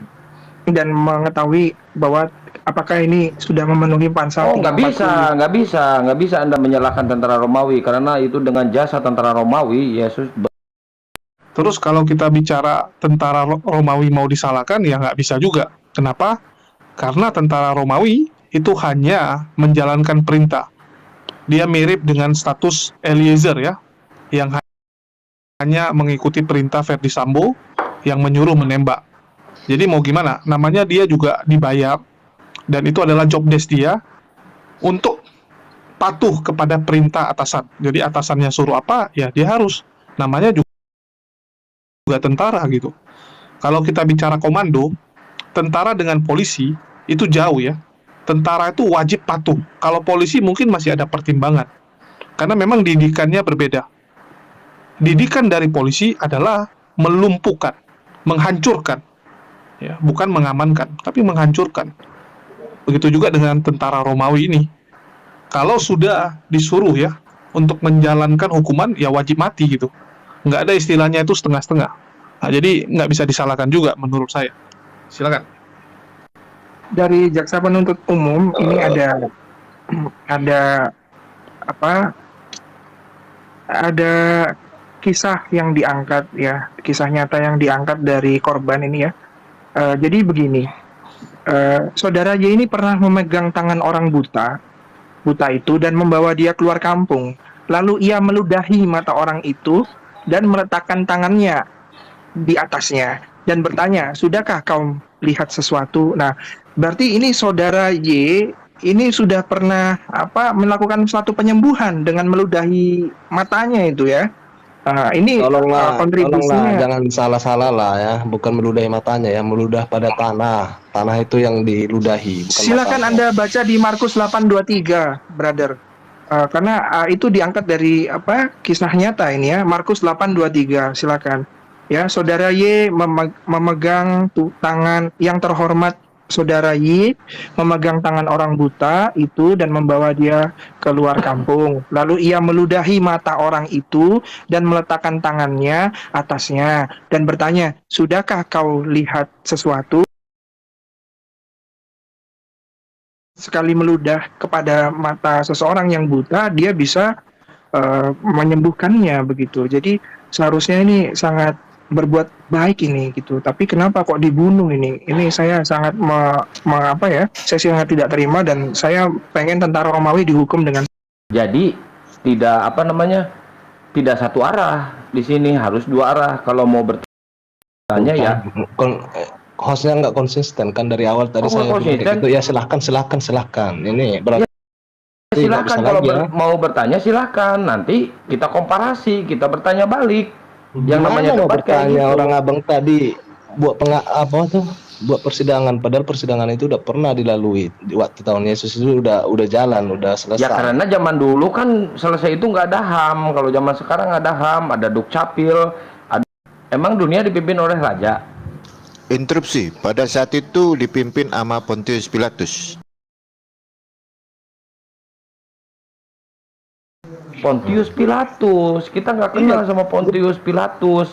[SPEAKER 4] Dan mengetahui bahwa apakah ini sudah memenuhi pasal 340.
[SPEAKER 5] Nggak bisa Anda menyalahkan tentara Romawi karena itu dengan jasa tentara Romawi Yesus
[SPEAKER 12] Terus kalau kita bicara tentara Romawi mau disalahkan, ya nggak bisa juga. Kenapa? Karena tentara Romawi itu hanya menjalankan perintah. Dia mirip dengan status Eliezer ya, yang hanya mengikuti perintah Verdi Sambo yang menyuruh menembak. Jadi mau gimana? Namanya dia juga dibayar, dan itu adalah job desk dia untuk patuh kepada perintah atasan. Jadi atasannya suruh apa, ya dia harus. Namanya juga tentara gitu. Kalau kita bicara komando, tentara dengan polisi itu jauh ya. Tentara itu wajib patuh. Kalau polisi mungkin masih ada pertimbangan. Karena memang didikannya berbeda. Didikan dari polisi adalah melumpuhkan, menghancurkan. Ya, bukan mengamankan, tapi menghancurkan. Begitu juga dengan tentara Romawi ini. Kalau sudah disuruh ya untuk menjalankan hukuman, ya wajib mati gitu. Nggak ada istilahnya itu setengah-setengah. Nah, jadi nggak bisa disalahkan juga menurut saya. Silakan.
[SPEAKER 4] Dari jaksa penuntut umum ini ada apa? Ada kisah yang diangkat ya, kisah nyata yang diangkat dari korban ini ya. Jadi begini, saudara Y ini pernah memegang tangan orang buta itu dan membawa dia keluar kampung. Lalu ia meludahi mata orang itu dan meletakkan tangannya di atasnya dan bertanya, sudahkah kau lihat sesuatu? Nah, berarti ini saudara Y ini sudah pernah melakukan suatu penyembuhan dengan meludahi matanya itu ya. Ini kontribusinya.
[SPEAKER 10] Tolonglah, jangan salah-salah lah ya, bukan meludahi matanya ya, meludah pada tanah itu yang diludahi.
[SPEAKER 4] Silakan Anda baca di Markus 8:23, brother. Karena itu diangkat dari kisah nyata ini ya, Markus 8:23, silakan. Ya, saudara Y memegang tangan yang terhormat, saudara Y memegang tangan orang buta itu dan membawa dia keluar kampung. Lalu ia meludahi mata orang itu dan meletakkan tangannya atasnya dan bertanya, sudahkah kau lihat sesuatu? Sekali meludah kepada mata seseorang yang buta, dia bisa menyembuhkannya begitu. Jadi seharusnya ini sangat berbuat baik ini gitu. Tapi kenapa kok dibunuh ini? Ini saya sangat saya sangat tidak terima dan saya pengen tentara Romawi dihukum dengan.
[SPEAKER 5] Jadi tidak tidak satu arah di sini, harus dua arah kalau mau bertanya ya.
[SPEAKER 10] Hostnya nggak konsisten kan dari awal tadi saya bilang gitu ya, silahkan ini berarti
[SPEAKER 5] ya, silahkan kalau mau bertanya silahkan, nanti kita komparasi, kita bertanya balik. Yang namanya
[SPEAKER 10] mau
[SPEAKER 5] debat
[SPEAKER 10] bertanya
[SPEAKER 5] gitu.
[SPEAKER 10] Orang abang tadi buat buat persidangan, padahal persidangan itu udah pernah dilalui di waktu tahun Yesus itu udah jalan, udah selesai.
[SPEAKER 5] Ya karena zaman dulu kan selesai itu nggak ada HAM, kalau zaman sekarang ada HAM, ada Dukcapil, emang dunia dipimpin oleh raja.
[SPEAKER 3] Interupsi, pada saat itu dipimpin sama Pontius Pilatus.
[SPEAKER 5] Pontius Pilatus, kita nggak kenal sama Pontius Pilatus.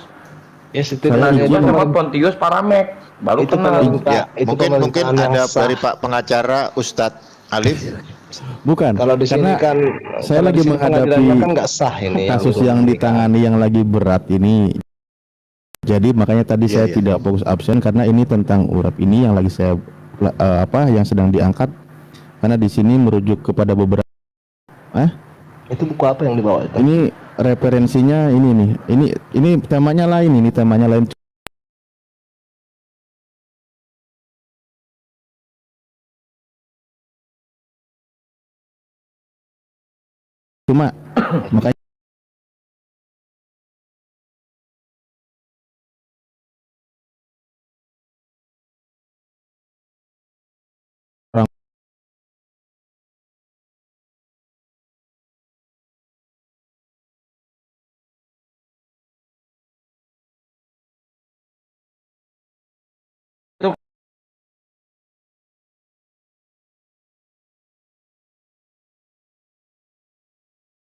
[SPEAKER 10] Ya setidaknya
[SPEAKER 5] sama Pontius Paramek, baru
[SPEAKER 10] itu
[SPEAKER 5] kenal.
[SPEAKER 3] Ya, mungkin ada dari Pak pengacara Ustadz Alif.
[SPEAKER 9] Bukan.
[SPEAKER 10] Kalau di sini kan
[SPEAKER 9] saya lagi menghadapi
[SPEAKER 10] kan nggak sah ini
[SPEAKER 9] kasus yang ditangani yang lagi berat ini. Jadi makanya tadi saya tidak fokus absen karena ini tentang urap ini yang lagi saya yang sedang diangkat, karena di sini merujuk kepada beberapa.
[SPEAKER 10] Itu buku apa yang dibawa itu?
[SPEAKER 9] Ini referensinya ini nih. Ini temanya lain, ini temanya lain. Cuma makanya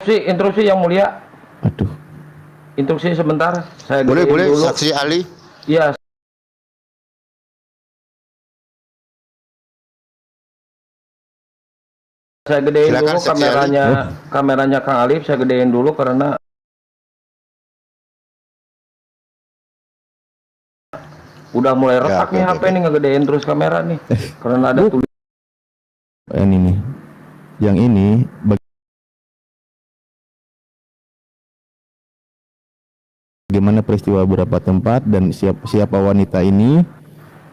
[SPEAKER 5] Instruksi yang mulia.
[SPEAKER 9] Aduh.
[SPEAKER 5] Instruksi sebentar. Saya
[SPEAKER 3] Boleh
[SPEAKER 5] dulu.
[SPEAKER 3] saksi ahli.
[SPEAKER 5] Iya. Saya gedein dulu kameranya Kang Alif, saya gedein dulu karena Udah mulai
[SPEAKER 3] Ya,
[SPEAKER 5] retak
[SPEAKER 3] oke,
[SPEAKER 5] nih
[SPEAKER 3] oke,
[SPEAKER 5] HP
[SPEAKER 3] oke.
[SPEAKER 5] nih, ngegedein terus kamera nih. Karena ada tulis
[SPEAKER 9] Ini nih. Yang ini bagaimana peristiwa beberapa tempat dan siapa wanita ini,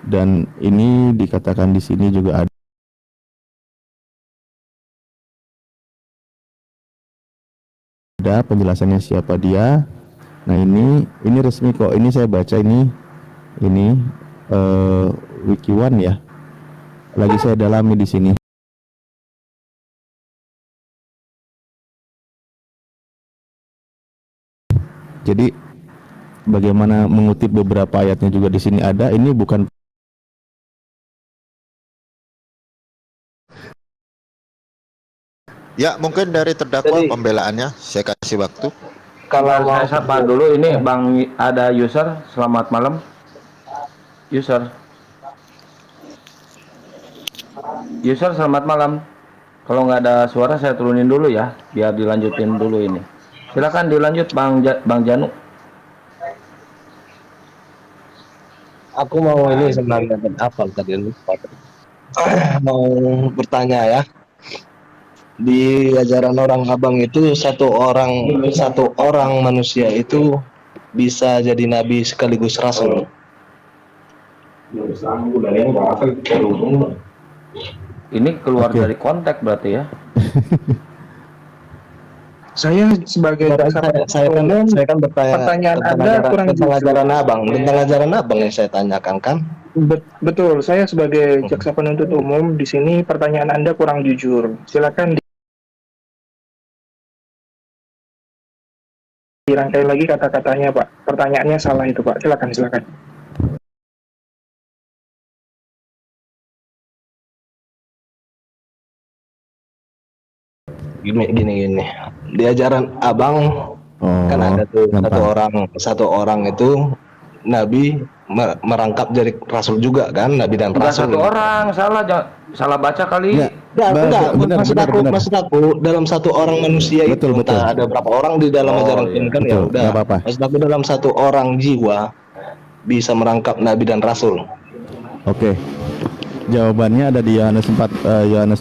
[SPEAKER 9] dan ini dikatakan di sini juga ada penjelasannya siapa dia. Nah, ini resmi kok. Ini saya baca ini Wiki1 ya. Lagi saya dalami di sini. Jadi bagaimana mengutip beberapa ayatnya juga di sini ada. Ini bukan
[SPEAKER 3] Ya, mungkin dari terdakwa pembelaannya saya kasih waktu.
[SPEAKER 5] Kalau saya sapa dulu ini Bang, ada user, selamat malam. User. User selamat malam. Kalau nggak ada suara saya turunin dulu ya, biar dilanjutin dulu ini. Silakan dilanjut Bang Janu.
[SPEAKER 10] Aku mau ini sebenarnya apa tadi lupa. Mau bertanya ya. Di ajaran orang abang itu satu orang manusia itu bisa jadi nabi sekaligus rasul.
[SPEAKER 5] Ini keluar dari konteks berarti ya.
[SPEAKER 4] Saya sebagai
[SPEAKER 10] Saya kan bertanya
[SPEAKER 4] pertanyaan
[SPEAKER 10] tentang
[SPEAKER 4] Anda kurang
[SPEAKER 10] tentang
[SPEAKER 4] jujur.
[SPEAKER 10] ajaran abang, tentang ajaran abang yang saya tanyakan kan.
[SPEAKER 4] Betul, saya sebagai jaksa penuntut umum di sini pertanyaan Anda kurang jujur. Silakan dirangkai lagi kata-katanya, Pak. Pertanyaannya salah itu, Pak. Silakan.
[SPEAKER 10] Gini. Di ajaran abang kan ada tuh satu orang itu nabi merangkap jadi rasul juga kan, nabi dan
[SPEAKER 5] Enggak
[SPEAKER 10] rasul.
[SPEAKER 5] satu orang, salah baca kali.
[SPEAKER 10] Enggak, maksud aku dalam satu orang manusia itu entah ada berapa orang di dalam ajaran ini kan, ya udah. Maksud aku dalam satu orang jiwa bisa merangkap nabi dan rasul.
[SPEAKER 9] Oke. Jawabannya ada di Yohanes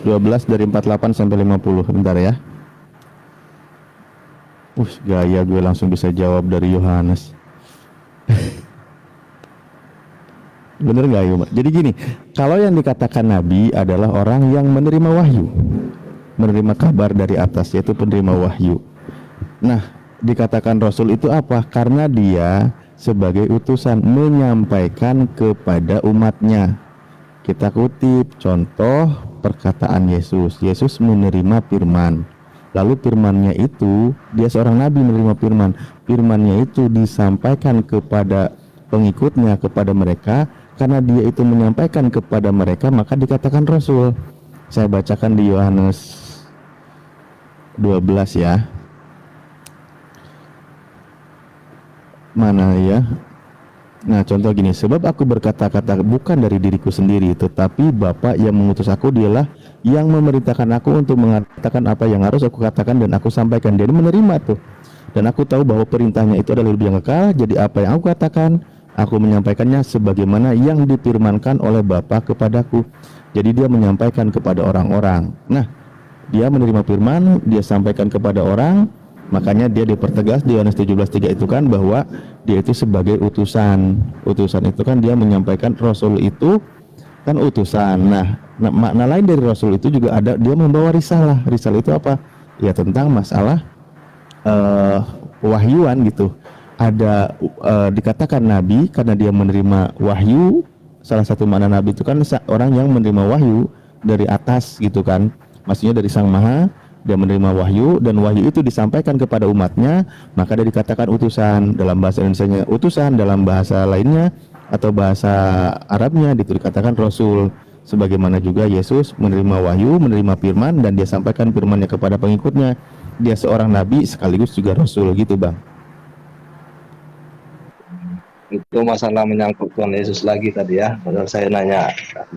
[SPEAKER 9] 12 dari 48 sampai 50. Bentar ya. Gaya gue langsung bisa jawab dari Yohanes. Bener nggak Yuma? Jadi gini, kalau yang dikatakan nabi adalah orang yang menerima wahyu, menerima kabar dari atas, yaitu penerima wahyu. Nah, dikatakan rasul itu apa? Karena dia sebagai utusan menyampaikan kepada umatnya. Kita kutip contoh perkataan Yesus. Yesus menerima firman. Lalu firmannya itu, dia seorang nabi menerima firman. Firmannya itu disampaikan kepada pengikutnya, kepada mereka. Karena dia itu menyampaikan kepada mereka, maka dikatakan rasul. Saya bacakan di Yohanes 12 ya. Mana ya? Nah, contoh gini, sebab aku berkata-kata bukan dari diriku sendiri, tetapi Bapa yang mengutus aku, dialah yang memerintahkan aku untuk mengatakan apa yang harus aku katakan dan aku sampaikan. Dia menerima tuh. Dan aku tahu bahwa perintahnya itu adalah lebih yang kekal. Jadi apa yang aku katakan, aku menyampaikannya sebagaimana yang difirmankan oleh Bapa kepadaku. Jadi dia menyampaikan kepada orang-orang. Nah, dia menerima firman, dia sampaikan kepada orang. Makanya dia dipertegas di Yohanes 17:3 itu kan, bahwa dia itu sebagai utusan. Utusan itu kan dia menyampaikan, rasul itu kan utusan. Nah, makna lain dari rasul itu juga ada, dia membawa risalah. Risalah itu apa? Ya tentang masalah wahyuan gitu. Ada dikatakan nabi karena dia menerima wahyu. Salah satu makna nabi itu kan orang yang menerima wahyu dari atas gitu kan. Maksudnya dari Sang Maha. Dia menerima wahyu dan wahyu itu disampaikan kepada umatnya, maka dia dikatakan utusan. Dalam bahasa Indonesianya utusan, dalam bahasa lainnya atau bahasa Arabnya itu dikatakan rasul. Sebagaimana juga Yesus menerima wahyu, menerima firman, dan dia sampaikan firmannya kepada pengikutnya. Dia seorang nabi sekaligus juga rasul gitu, Bang.
[SPEAKER 10] Itu masalah menyangkut Tuhan Yesus lagi tadi ya. Padahal saya nanya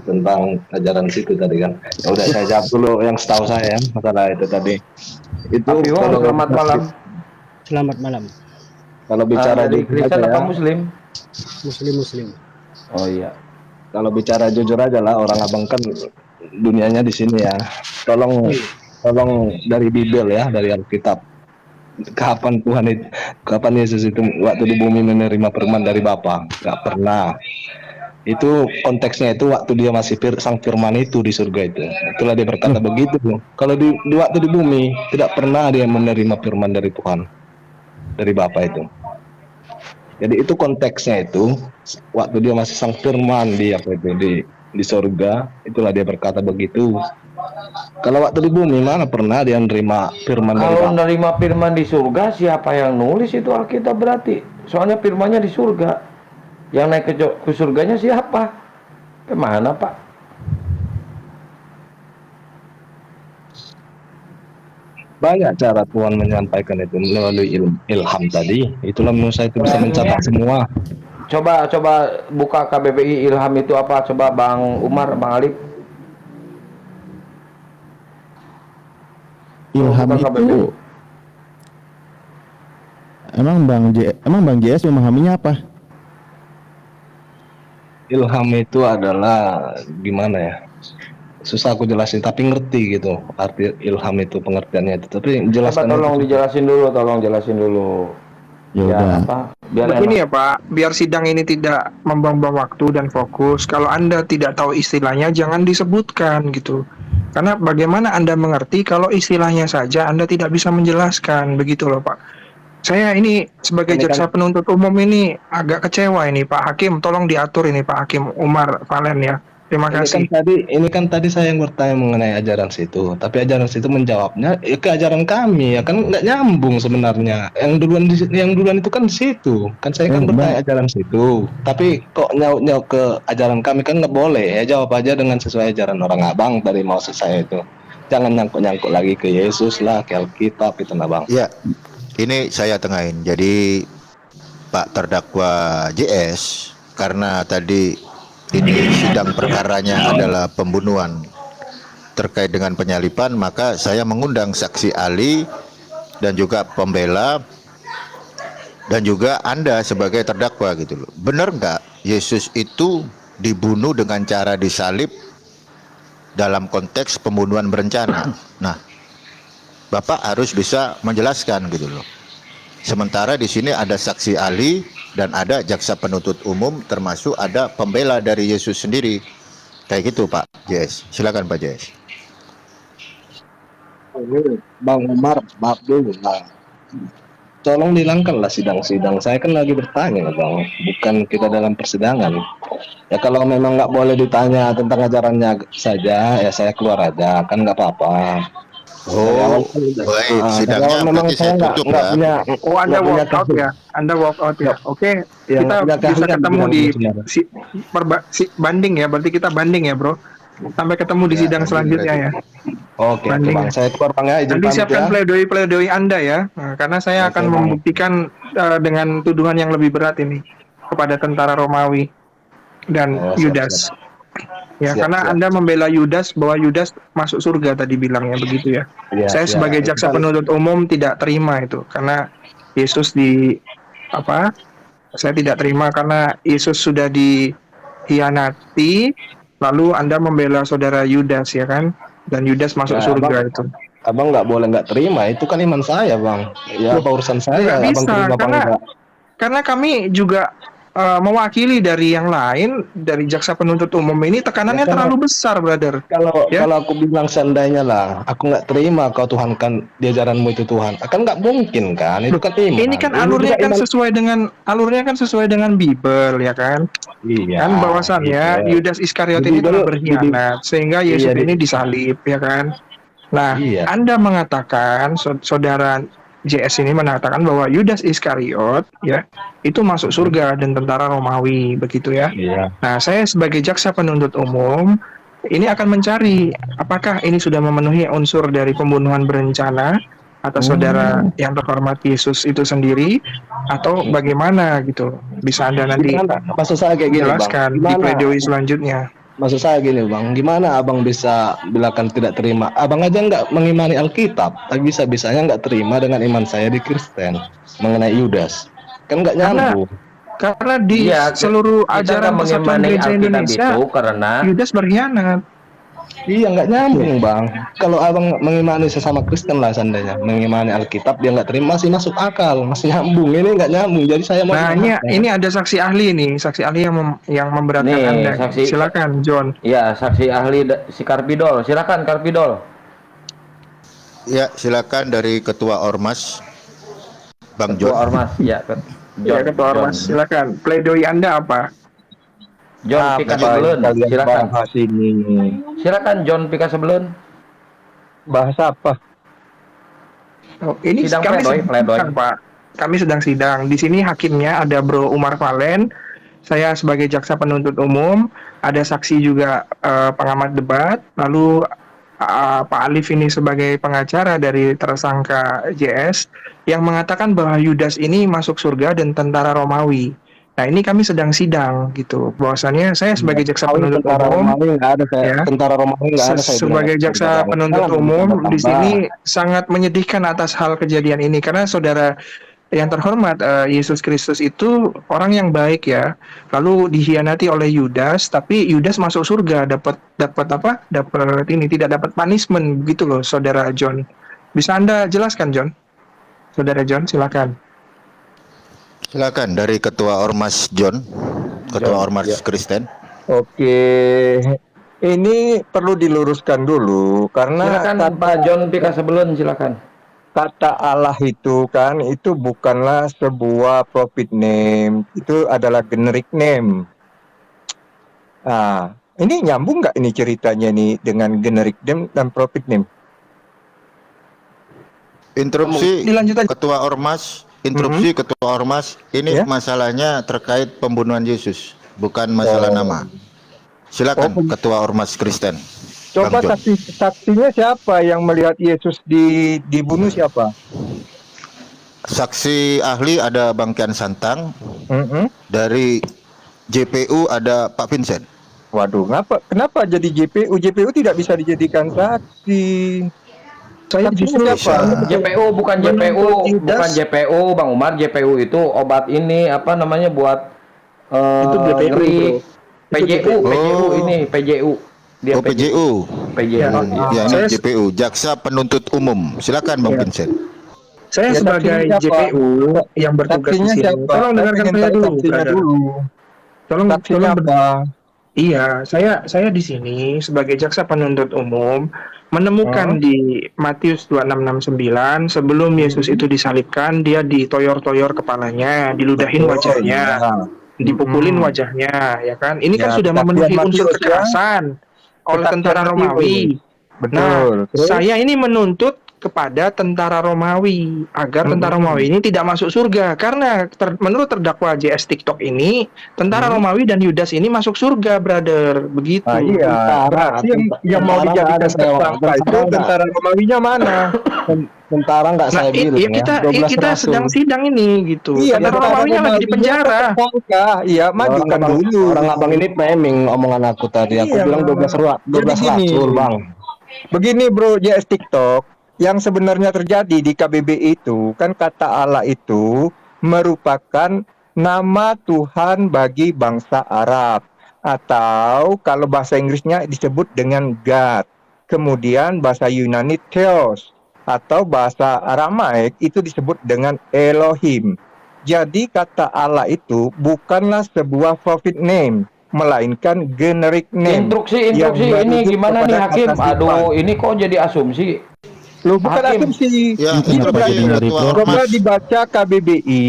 [SPEAKER 10] tentang ajaran situ tadi kan. Ya udah, saya jawab dulu yang setahu saya masalah itu tadi. Itu kalau
[SPEAKER 5] selamat malam.
[SPEAKER 13] Selamat malam.
[SPEAKER 10] Kalau bicara
[SPEAKER 5] dari
[SPEAKER 10] di
[SPEAKER 5] Kristen apa Muslim?
[SPEAKER 13] Muslim.
[SPEAKER 5] Oh iya.
[SPEAKER 10] Kalau bicara jujur aja lah, orang abang kan dunianya di sini ya. Tolong dari Bible ya, dari Alkitab. Kapan Yesus itu waktu di bumi menerima firman dari Bapa? Gak pernah. Itu konteksnya itu waktu dia masih sang firman itu di surga itu. Itulah dia berkata begitu. Kalau di waktu di bumi tidak pernah dia menerima firman dari Tuhan, dari Bapa itu. Jadi itu konteksnya itu waktu dia masih sang firman di surga, itulah dia berkata begitu. Kalau waktu di bumi mana pernah dia nerima firman dari
[SPEAKER 5] Kalau
[SPEAKER 10] Bapa?
[SPEAKER 5] nerima firman di surga, siapa yang nulis itu Alkitab berarti? Soalnya firmannya di surga. Yang naik ke surganya siapa? Kemana Pak?
[SPEAKER 10] Banyak cara Tuhan menyampaikan itu melalui ilham tadi. Itulah menurut saya itu bisa mencatat semua.
[SPEAKER 5] Coba buka KBBI Ilham itu apa? Coba Bang Umar, Bang Alif.
[SPEAKER 9] Ilham
[SPEAKER 5] Buka KBBI.
[SPEAKER 9] itu emang Bang JS memahaminya apa?
[SPEAKER 10] Ilham itu adalah gimana ya? Susah aku jelasin, tapi ngerti gitu arti ilham itu, pengertiannya itu. Tapi
[SPEAKER 5] Coba
[SPEAKER 10] jelaskan
[SPEAKER 5] tolong
[SPEAKER 10] itu.
[SPEAKER 5] dijelasin dulu.
[SPEAKER 9] Ya
[SPEAKER 5] Ya,
[SPEAKER 9] udah.
[SPEAKER 5] apa? Biar
[SPEAKER 4] Begini
[SPEAKER 5] enak.
[SPEAKER 4] ya Pak, biar sidang ini tidak membuang-buang waktu dan fokus. Kalau Anda tidak tahu istilahnya, jangan disebutkan gitu. Karena bagaimana Anda mengerti kalau istilahnya saja Anda tidak bisa menjelaskan, begitu loh Pak. Saya ini sebagai
[SPEAKER 10] Ini kan-
[SPEAKER 4] jaksa penuntut umum ini agak kecewa ini Pak Hakim, tolong diatur ini Pak Hakim Umar Valen ya. Terima kasih.
[SPEAKER 10] Ini kan tadi saya yang bertanya mengenai ajaran situ, tapi ajaran situ menjawabnya ke ajaran kami ya, kan nggak nyambung sebenarnya. Yang duluan itu kan di situ, kan saya kan bertanya ajaran situ, tapi kok nyaut ke ajaran kami, kan nggak boleh ya. Jawab aja dengan sesuai ajaran orang abang dari maksud saya itu. Jangan nyangkut lagi ke Yesus lah, ke Alkitab itu nah bang.
[SPEAKER 3] Ya, ini saya tengahin. Jadi Pak terdakwa JS, karena tadi ini sidang perkaranya adalah pembunuhan terkait dengan penyalipan, maka saya mengundang saksi ahli dan juga pembela dan juga Anda sebagai terdakwa gitu loh. Benar nggak Yesus itu dibunuh dengan cara disalib dalam konteks pembunuhan berencana? Nah, Bapak harus bisa menjelaskan gitu loh. Sementara di sini ada saksi ahli dan ada jaksa penuntut umum, termasuk ada pembela dari Yesus sendiri. Kayak gitu Pak JS. Silakan Pak JS.
[SPEAKER 10] Bang Umar, maaf dulu lah. Tolong dihilangkanlah sidang-sidang. Saya kan lagi bertanya bang, bukan kita dalam persidangan. Ya kalau memang nggak boleh ditanya tentang ajarannya saja, ya saya keluar aja, kan nggak apa-apa.
[SPEAKER 3] Oh, baik. Sidangnya
[SPEAKER 10] memang
[SPEAKER 3] berarti
[SPEAKER 10] saya
[SPEAKER 3] saya tutup
[SPEAKER 10] nggak
[SPEAKER 3] ya.
[SPEAKER 10] punya.
[SPEAKER 4] Oh, Anda
[SPEAKER 10] nggak punya
[SPEAKER 4] walk out
[SPEAKER 10] kasus.
[SPEAKER 4] ya? Anda walk out ya? Oke,
[SPEAKER 10] Ya,
[SPEAKER 4] kita
[SPEAKER 10] nggak punya
[SPEAKER 4] bisa
[SPEAKER 10] keahlian
[SPEAKER 4] ketemu
[SPEAKER 10] bidang
[SPEAKER 4] di
[SPEAKER 10] persidangan.
[SPEAKER 4] banding ya. Berarti kita banding ya, Bro. Sampai ketemu di sidang selanjutnya ya.
[SPEAKER 10] Oke,
[SPEAKER 4] Banding.
[SPEAKER 10] bang. Saya keluar bang ya. Izin
[SPEAKER 4] Nanti
[SPEAKER 10] pamit
[SPEAKER 4] siapkan
[SPEAKER 10] ya.
[SPEAKER 4] pledoi Anda ya. Nah, karena saya
[SPEAKER 10] Oke,
[SPEAKER 4] akan
[SPEAKER 10] Bang.
[SPEAKER 4] membuktikan dengan tuduhan yang lebih berat ini kepada tentara Romawi dan
[SPEAKER 10] Oh, siap,
[SPEAKER 4] Yudas.
[SPEAKER 10] siap.
[SPEAKER 4] Ya,
[SPEAKER 10] Siap,
[SPEAKER 4] karena
[SPEAKER 10] siap.
[SPEAKER 4] Anda membela Yudas bahwa Yudas masuk surga tadi bilangnya begitu ya.
[SPEAKER 10] Iya,
[SPEAKER 4] Saya
[SPEAKER 10] iya.
[SPEAKER 4] sebagai jaksa
[SPEAKER 10] Kan-
[SPEAKER 4] penuntut umum tidak terima itu karena Yesus saya tidak terima karena Yesus sudah dikhianati, lalu Anda membela saudara Yudas ya kan, dan Yudas masuk
[SPEAKER 10] Ya,
[SPEAKER 4] surga
[SPEAKER 10] Abang.
[SPEAKER 4] itu.
[SPEAKER 10] Abang nggak boleh nggak terima, itu kan iman saya bang. Ya apa urusan saya?
[SPEAKER 4] Nggak
[SPEAKER 10] Abang
[SPEAKER 4] bisa,
[SPEAKER 10] terima apa
[SPEAKER 4] karena-
[SPEAKER 10] enggak?
[SPEAKER 4] Karena kami juga mewakili dari yang lain, dari jaksa penuntut umum ini tekanannya
[SPEAKER 10] Ya, karena-
[SPEAKER 4] terlalu besar, brother.
[SPEAKER 10] Kalau
[SPEAKER 4] Ya.
[SPEAKER 10] kalau aku bilang seandainya lah, aku nggak terima kau Tuhan kan di ajaranmu itu Tuhan, akan nggak mungkin kan? Itu kan iman.
[SPEAKER 4] Ini kan alurnya
[SPEAKER 10] juga
[SPEAKER 4] kan
[SPEAKER 10] iman.
[SPEAKER 4] sesuai dengan Bible ya kan?
[SPEAKER 10] Iya.
[SPEAKER 4] Kan bahwasannya
[SPEAKER 10] iya.
[SPEAKER 4] Yudas Iskariot
[SPEAKER 10] Di
[SPEAKER 4] ini telah
[SPEAKER 10] Bible-
[SPEAKER 4] berkhianat sehingga Yesus
[SPEAKER 10] Iya,
[SPEAKER 4] ini disalib ya kan. Nah,
[SPEAKER 10] Iya.
[SPEAKER 4] Anda mengatakan saudara JS ini mengatakan bahwa Yudas Iskariot ya itu masuk surga dan tentara Romawi begitu ya.
[SPEAKER 10] Iya.
[SPEAKER 4] Nah, saya sebagai jaksa penuntut umum ini akan mencari apakah ini sudah memenuhi unsur dari pembunuhan berencana atas saudara yang terhormat Yesus itu sendiri atau bagaimana gitu. Bisa Anda nanti
[SPEAKER 10] Gimana? Maksud saya kayak gini bang.
[SPEAKER 4] jelaskan di
[SPEAKER 10] Gimana?
[SPEAKER 4] pledoi selanjutnya.
[SPEAKER 10] Maksud saya gini bang, gimana abang bisa bilakan tidak terima? Abang aja nggak mengimani Alkitab, tapi bisa-bisanya nggak terima dengan iman saya di Kristen mengenai Yudas, kan nggak
[SPEAKER 4] Karena-
[SPEAKER 10] nyambung.
[SPEAKER 4] Karena di
[SPEAKER 5] Iya,
[SPEAKER 4] seluruh
[SPEAKER 5] kita
[SPEAKER 4] ajaran
[SPEAKER 5] nggak
[SPEAKER 4] Persatuan
[SPEAKER 5] mengimani
[SPEAKER 4] Gereja
[SPEAKER 5] Alkitab
[SPEAKER 4] Indonesia,
[SPEAKER 5] itu karena
[SPEAKER 4] Yudas berkhianat.
[SPEAKER 10] Iya nggak nyambung bang. Kalau abang mengimani sesama Kristen lah seandainya, mengimani Alkitab dia nggak terima masih masuk akal, masih nyambung. Ini nggak nyambung. Jadi saya mau
[SPEAKER 4] Nah, ini ada saksi ahli nih, saksi ahli yang memberatkan
[SPEAKER 5] nih
[SPEAKER 4] Anda.
[SPEAKER 5] saksi.
[SPEAKER 4] Silakan, John.
[SPEAKER 5] Ya, saksi ahli si Karpidol. Silakan Karpidol.
[SPEAKER 3] Ya, silakan dari Ketua Ormas, Bang
[SPEAKER 5] Ketua
[SPEAKER 3] John.
[SPEAKER 5] Ormas, ya.
[SPEAKER 4] Ya, Ketua Ormas, silakan. Pledoi Anda apa?
[SPEAKER 5] John Pika Sebelun, silakan.
[SPEAKER 2] Bahas ini.
[SPEAKER 5] Silakan John Pika Sebelun.
[SPEAKER 2] Bahas apa?
[SPEAKER 4] Oh, ini
[SPEAKER 5] Sidang
[SPEAKER 4] kami
[SPEAKER 5] pledoi,
[SPEAKER 4] sedang sidang, Pak. Kami sedang sidang. Di sini hakimnya ada Bro Umar Valen, saya sebagai jaksa penuntut umum, ada saksi juga pengamat debat, lalu Pak Alif ini sebagai pengacara dari tersangka JS yang mengatakan bahwa Yudas ini masuk surga dan tentara Romawi. Nah, ini kami sedang sidang gitu. Bahwasannya saya sebagai jaksa penuntut
[SPEAKER 10] tentara
[SPEAKER 4] umum,
[SPEAKER 10] Romawi nggak ada saya.
[SPEAKER 4] ya,
[SPEAKER 10] Tentara Romawi nggak ada saya.
[SPEAKER 4] sebagai jaksa penuntut umum di sini sangat menyedihkan atas hal kejadian ini karena saudara yang terhormat Yesus Kristus itu orang yang baik ya, lalu dikhianati oleh Yudas, tapi Yudas masuk surga, dapat apa? Dapat ini, tidak dapat punishment begitu loh, saudara John. Bisa Anda jelaskan, John? Saudara John, silakan.
[SPEAKER 3] Silakan dari Ketua Ormas John, Ketua Ormas Kristen.
[SPEAKER 2] Oke, ini perlu diluruskan dulu karena
[SPEAKER 5] Silakan Pak John Pika Sebelun, silakan.
[SPEAKER 2] kata Allah itu kan itu bukanlah sebuah profit name, itu adalah generic name. Nah, ini nyambung nggak ini ceritanya nih dengan generic name dan profit name?
[SPEAKER 3] Interupsi
[SPEAKER 4] Dilanjut aja.
[SPEAKER 3] Ketua Ormas, interupsi Ketua Ormas. Ini
[SPEAKER 2] Ya.
[SPEAKER 3] masalahnya terkait pembunuhan Yesus, bukan masalah nama. Silakan Ketua Ormas Kristen.
[SPEAKER 2] Coba
[SPEAKER 3] Bang John.
[SPEAKER 2] saksinya siapa yang melihat Yesus dibunuh siapa?
[SPEAKER 3] Saksi ahli ada Bang Kian Santang, dari JPU ada Pak Vincent.
[SPEAKER 2] Waduh, kenapa jadi JPU? JPU tidak bisa dijadikan saksi.
[SPEAKER 4] Saya justru
[SPEAKER 5] JPU bukan JPU, Bang Umar. JPU itu obat ini apa namanya buat
[SPEAKER 4] Itu JPU,
[SPEAKER 5] ngeri.
[SPEAKER 4] bro.
[SPEAKER 5] PJU ini PJU. Dia
[SPEAKER 3] PJU.
[SPEAKER 5] PJU.
[SPEAKER 3] Ya, ini JPU, Jaksa Penuntut Umum. Silakan Bang Vincent.
[SPEAKER 4] Saya
[SPEAKER 2] Ya,
[SPEAKER 4] sebagai
[SPEAKER 2] saksinya siapa?
[SPEAKER 4] JPU yang bertugas di
[SPEAKER 2] Saksinya
[SPEAKER 4] sini.
[SPEAKER 2] siapa?
[SPEAKER 4] Tolong dengarkan
[SPEAKER 2] pengen
[SPEAKER 4] saya
[SPEAKER 2] tahu
[SPEAKER 4] dulu,
[SPEAKER 2] saksinya
[SPEAKER 4] brother.
[SPEAKER 2] dulu.
[SPEAKER 4] Tolong
[SPEAKER 2] Saksinya apa?
[SPEAKER 4] Iya, saya di sini sebagai jaksa penuntut umum menemukan di Matius 2669 sebelum Yesus itu disalibkan, dia ditoyor-toyor kepalanya, diludahin wajahnya, dipukulin wajahnya, ya kan? Ini kan
[SPEAKER 2] Ya,
[SPEAKER 4] sudah
[SPEAKER 2] kesaksian
[SPEAKER 4] memenuhi unsur
[SPEAKER 2] Matius, ya.
[SPEAKER 4] kekerasan oleh tentara Romawi.
[SPEAKER 2] Betul.
[SPEAKER 4] Nah,
[SPEAKER 2] Terus?
[SPEAKER 4] saya ini menuntut kepada tentara Romawi agar tentara Romawi ini tidak masuk surga karena menurut terdakwa JS TikTok ini tentara Romawi dan Yudas ini masuk surga, brother. Begitu.
[SPEAKER 2] Ah, iya. Berarti yang mau dijadikan tersangka itu tentara Romawinya mana?
[SPEAKER 10] Tentara nggak
[SPEAKER 4] Nah,
[SPEAKER 10] saya bilang
[SPEAKER 4] iya kita sedang sidang ini gitu.
[SPEAKER 2] Iya,
[SPEAKER 4] tentara Romawinya lagi di penjara.
[SPEAKER 2] Iya, majukan dulu.
[SPEAKER 10] Orang abang ini framing omongan aku tadi. Aku
[SPEAKER 2] Iya.
[SPEAKER 10] bilang 12
[SPEAKER 2] Jadi
[SPEAKER 10] rasul bang.
[SPEAKER 2] Begini bro, JS TikTok, yang sebenarnya terjadi di KBBI itu kan kata Allah itu merupakan nama Tuhan bagi bangsa Arab, atau kalau bahasa Inggrisnya disebut dengan God. Kemudian bahasa Yunani Theos, atau bahasa Aramaik itu disebut dengan Elohim. Jadi kata Allah itu bukanlah sebuah prophet name, melainkan generic name.
[SPEAKER 5] Instruksi
[SPEAKER 2] yang
[SPEAKER 5] ini
[SPEAKER 2] merujuk
[SPEAKER 5] gimana nih
[SPEAKER 2] kepada
[SPEAKER 5] hakim?
[SPEAKER 2] kata sifat.
[SPEAKER 5] Aduh, ini kok jadi asumsi?
[SPEAKER 2] Loh, bukan
[SPEAKER 5] Hakim.
[SPEAKER 2] asumsi.
[SPEAKER 3] Ya,
[SPEAKER 2] Ini
[SPEAKER 3] interupsi
[SPEAKER 2] berarti
[SPEAKER 3] Ketua
[SPEAKER 2] coba
[SPEAKER 3] Ormas.
[SPEAKER 2] dibaca KBBI,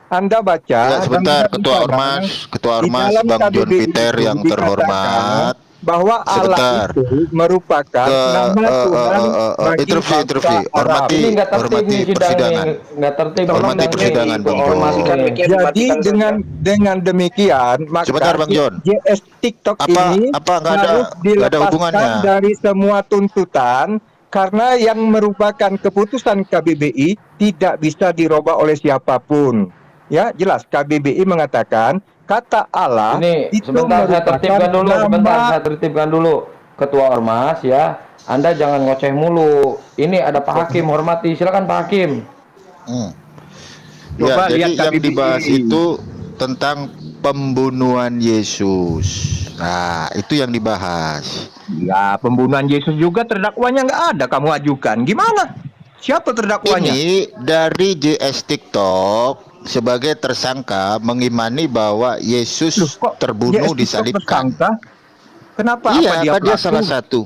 [SPEAKER 2] Anda baca.
[SPEAKER 3] Ya,
[SPEAKER 2] dan
[SPEAKER 3] sebentar,
[SPEAKER 2] Anda
[SPEAKER 3] Ketua
[SPEAKER 2] bisa,
[SPEAKER 3] Ormas, Ketua
[SPEAKER 2] di
[SPEAKER 3] Ormas
[SPEAKER 2] dalam
[SPEAKER 3] Bang John
[SPEAKER 2] KBBI
[SPEAKER 3] Peter
[SPEAKER 2] itu
[SPEAKER 3] yang terhormat.
[SPEAKER 2] bahwa Allah
[SPEAKER 3] Sebentar.
[SPEAKER 2] itu merupakan nama Tuhan bagi
[SPEAKER 3] interupsi.
[SPEAKER 2] bangsa Arab.
[SPEAKER 3] Hormati,
[SPEAKER 5] Ini nggak tertib
[SPEAKER 3] hormati
[SPEAKER 5] nih sidang
[SPEAKER 3] persidangan.
[SPEAKER 5] nih, nggak tertib.
[SPEAKER 3] Hormati
[SPEAKER 5] sidang
[SPEAKER 3] persidangan,
[SPEAKER 5] nih.
[SPEAKER 3] Bang John.
[SPEAKER 5] Hormatikan mic-nya,
[SPEAKER 2] Jadi
[SPEAKER 5] dimatikan
[SPEAKER 2] dengan demikian maka
[SPEAKER 3] Sebentar, Bang John.
[SPEAKER 2] JS TikTok ini
[SPEAKER 3] Apa nggak ada
[SPEAKER 2] harus dilepaskan
[SPEAKER 3] hubungannya?
[SPEAKER 2] dari semua tuntutan karena yang merupakan keputusan KBBI tidak bisa dirubah oleh siapapun. Ya, jelas KBBI mengatakan kata Allah
[SPEAKER 5] Ini
[SPEAKER 2] itu
[SPEAKER 5] sebentar saya
[SPEAKER 2] merupakan
[SPEAKER 5] tertibkan dulu,
[SPEAKER 2] nama.
[SPEAKER 5] sebentar saya tertibkan dulu. Ketua Ormas ya, Anda jangan ngoceh mulu. Ini ada Pak Hakim, hormati. Silakan Pak Hakim.
[SPEAKER 3] Ya,
[SPEAKER 2] Coba
[SPEAKER 3] jadi
[SPEAKER 2] lihat
[SPEAKER 3] yang
[SPEAKER 2] KBBI.
[SPEAKER 3] dibahas itu tentang pembunuhan Yesus. Nah, itu yang dibahas.
[SPEAKER 2] Ya, pembunuhan Yesus juga terdakwanya nggak ada kamu ajukan. Gimana? Siapa terdakwanya?
[SPEAKER 3] Ini dari JS TikTok sebagai tersangka mengimani bahwa Yesus
[SPEAKER 2] Loh, kok
[SPEAKER 3] terbunuh
[SPEAKER 2] JS TikTok
[SPEAKER 3] disalibkan.
[SPEAKER 2] tersangka? Kenapa?
[SPEAKER 3] Iya,
[SPEAKER 2] Apa dia
[SPEAKER 3] kan dia
[SPEAKER 2] pelaku?
[SPEAKER 3] salah satu.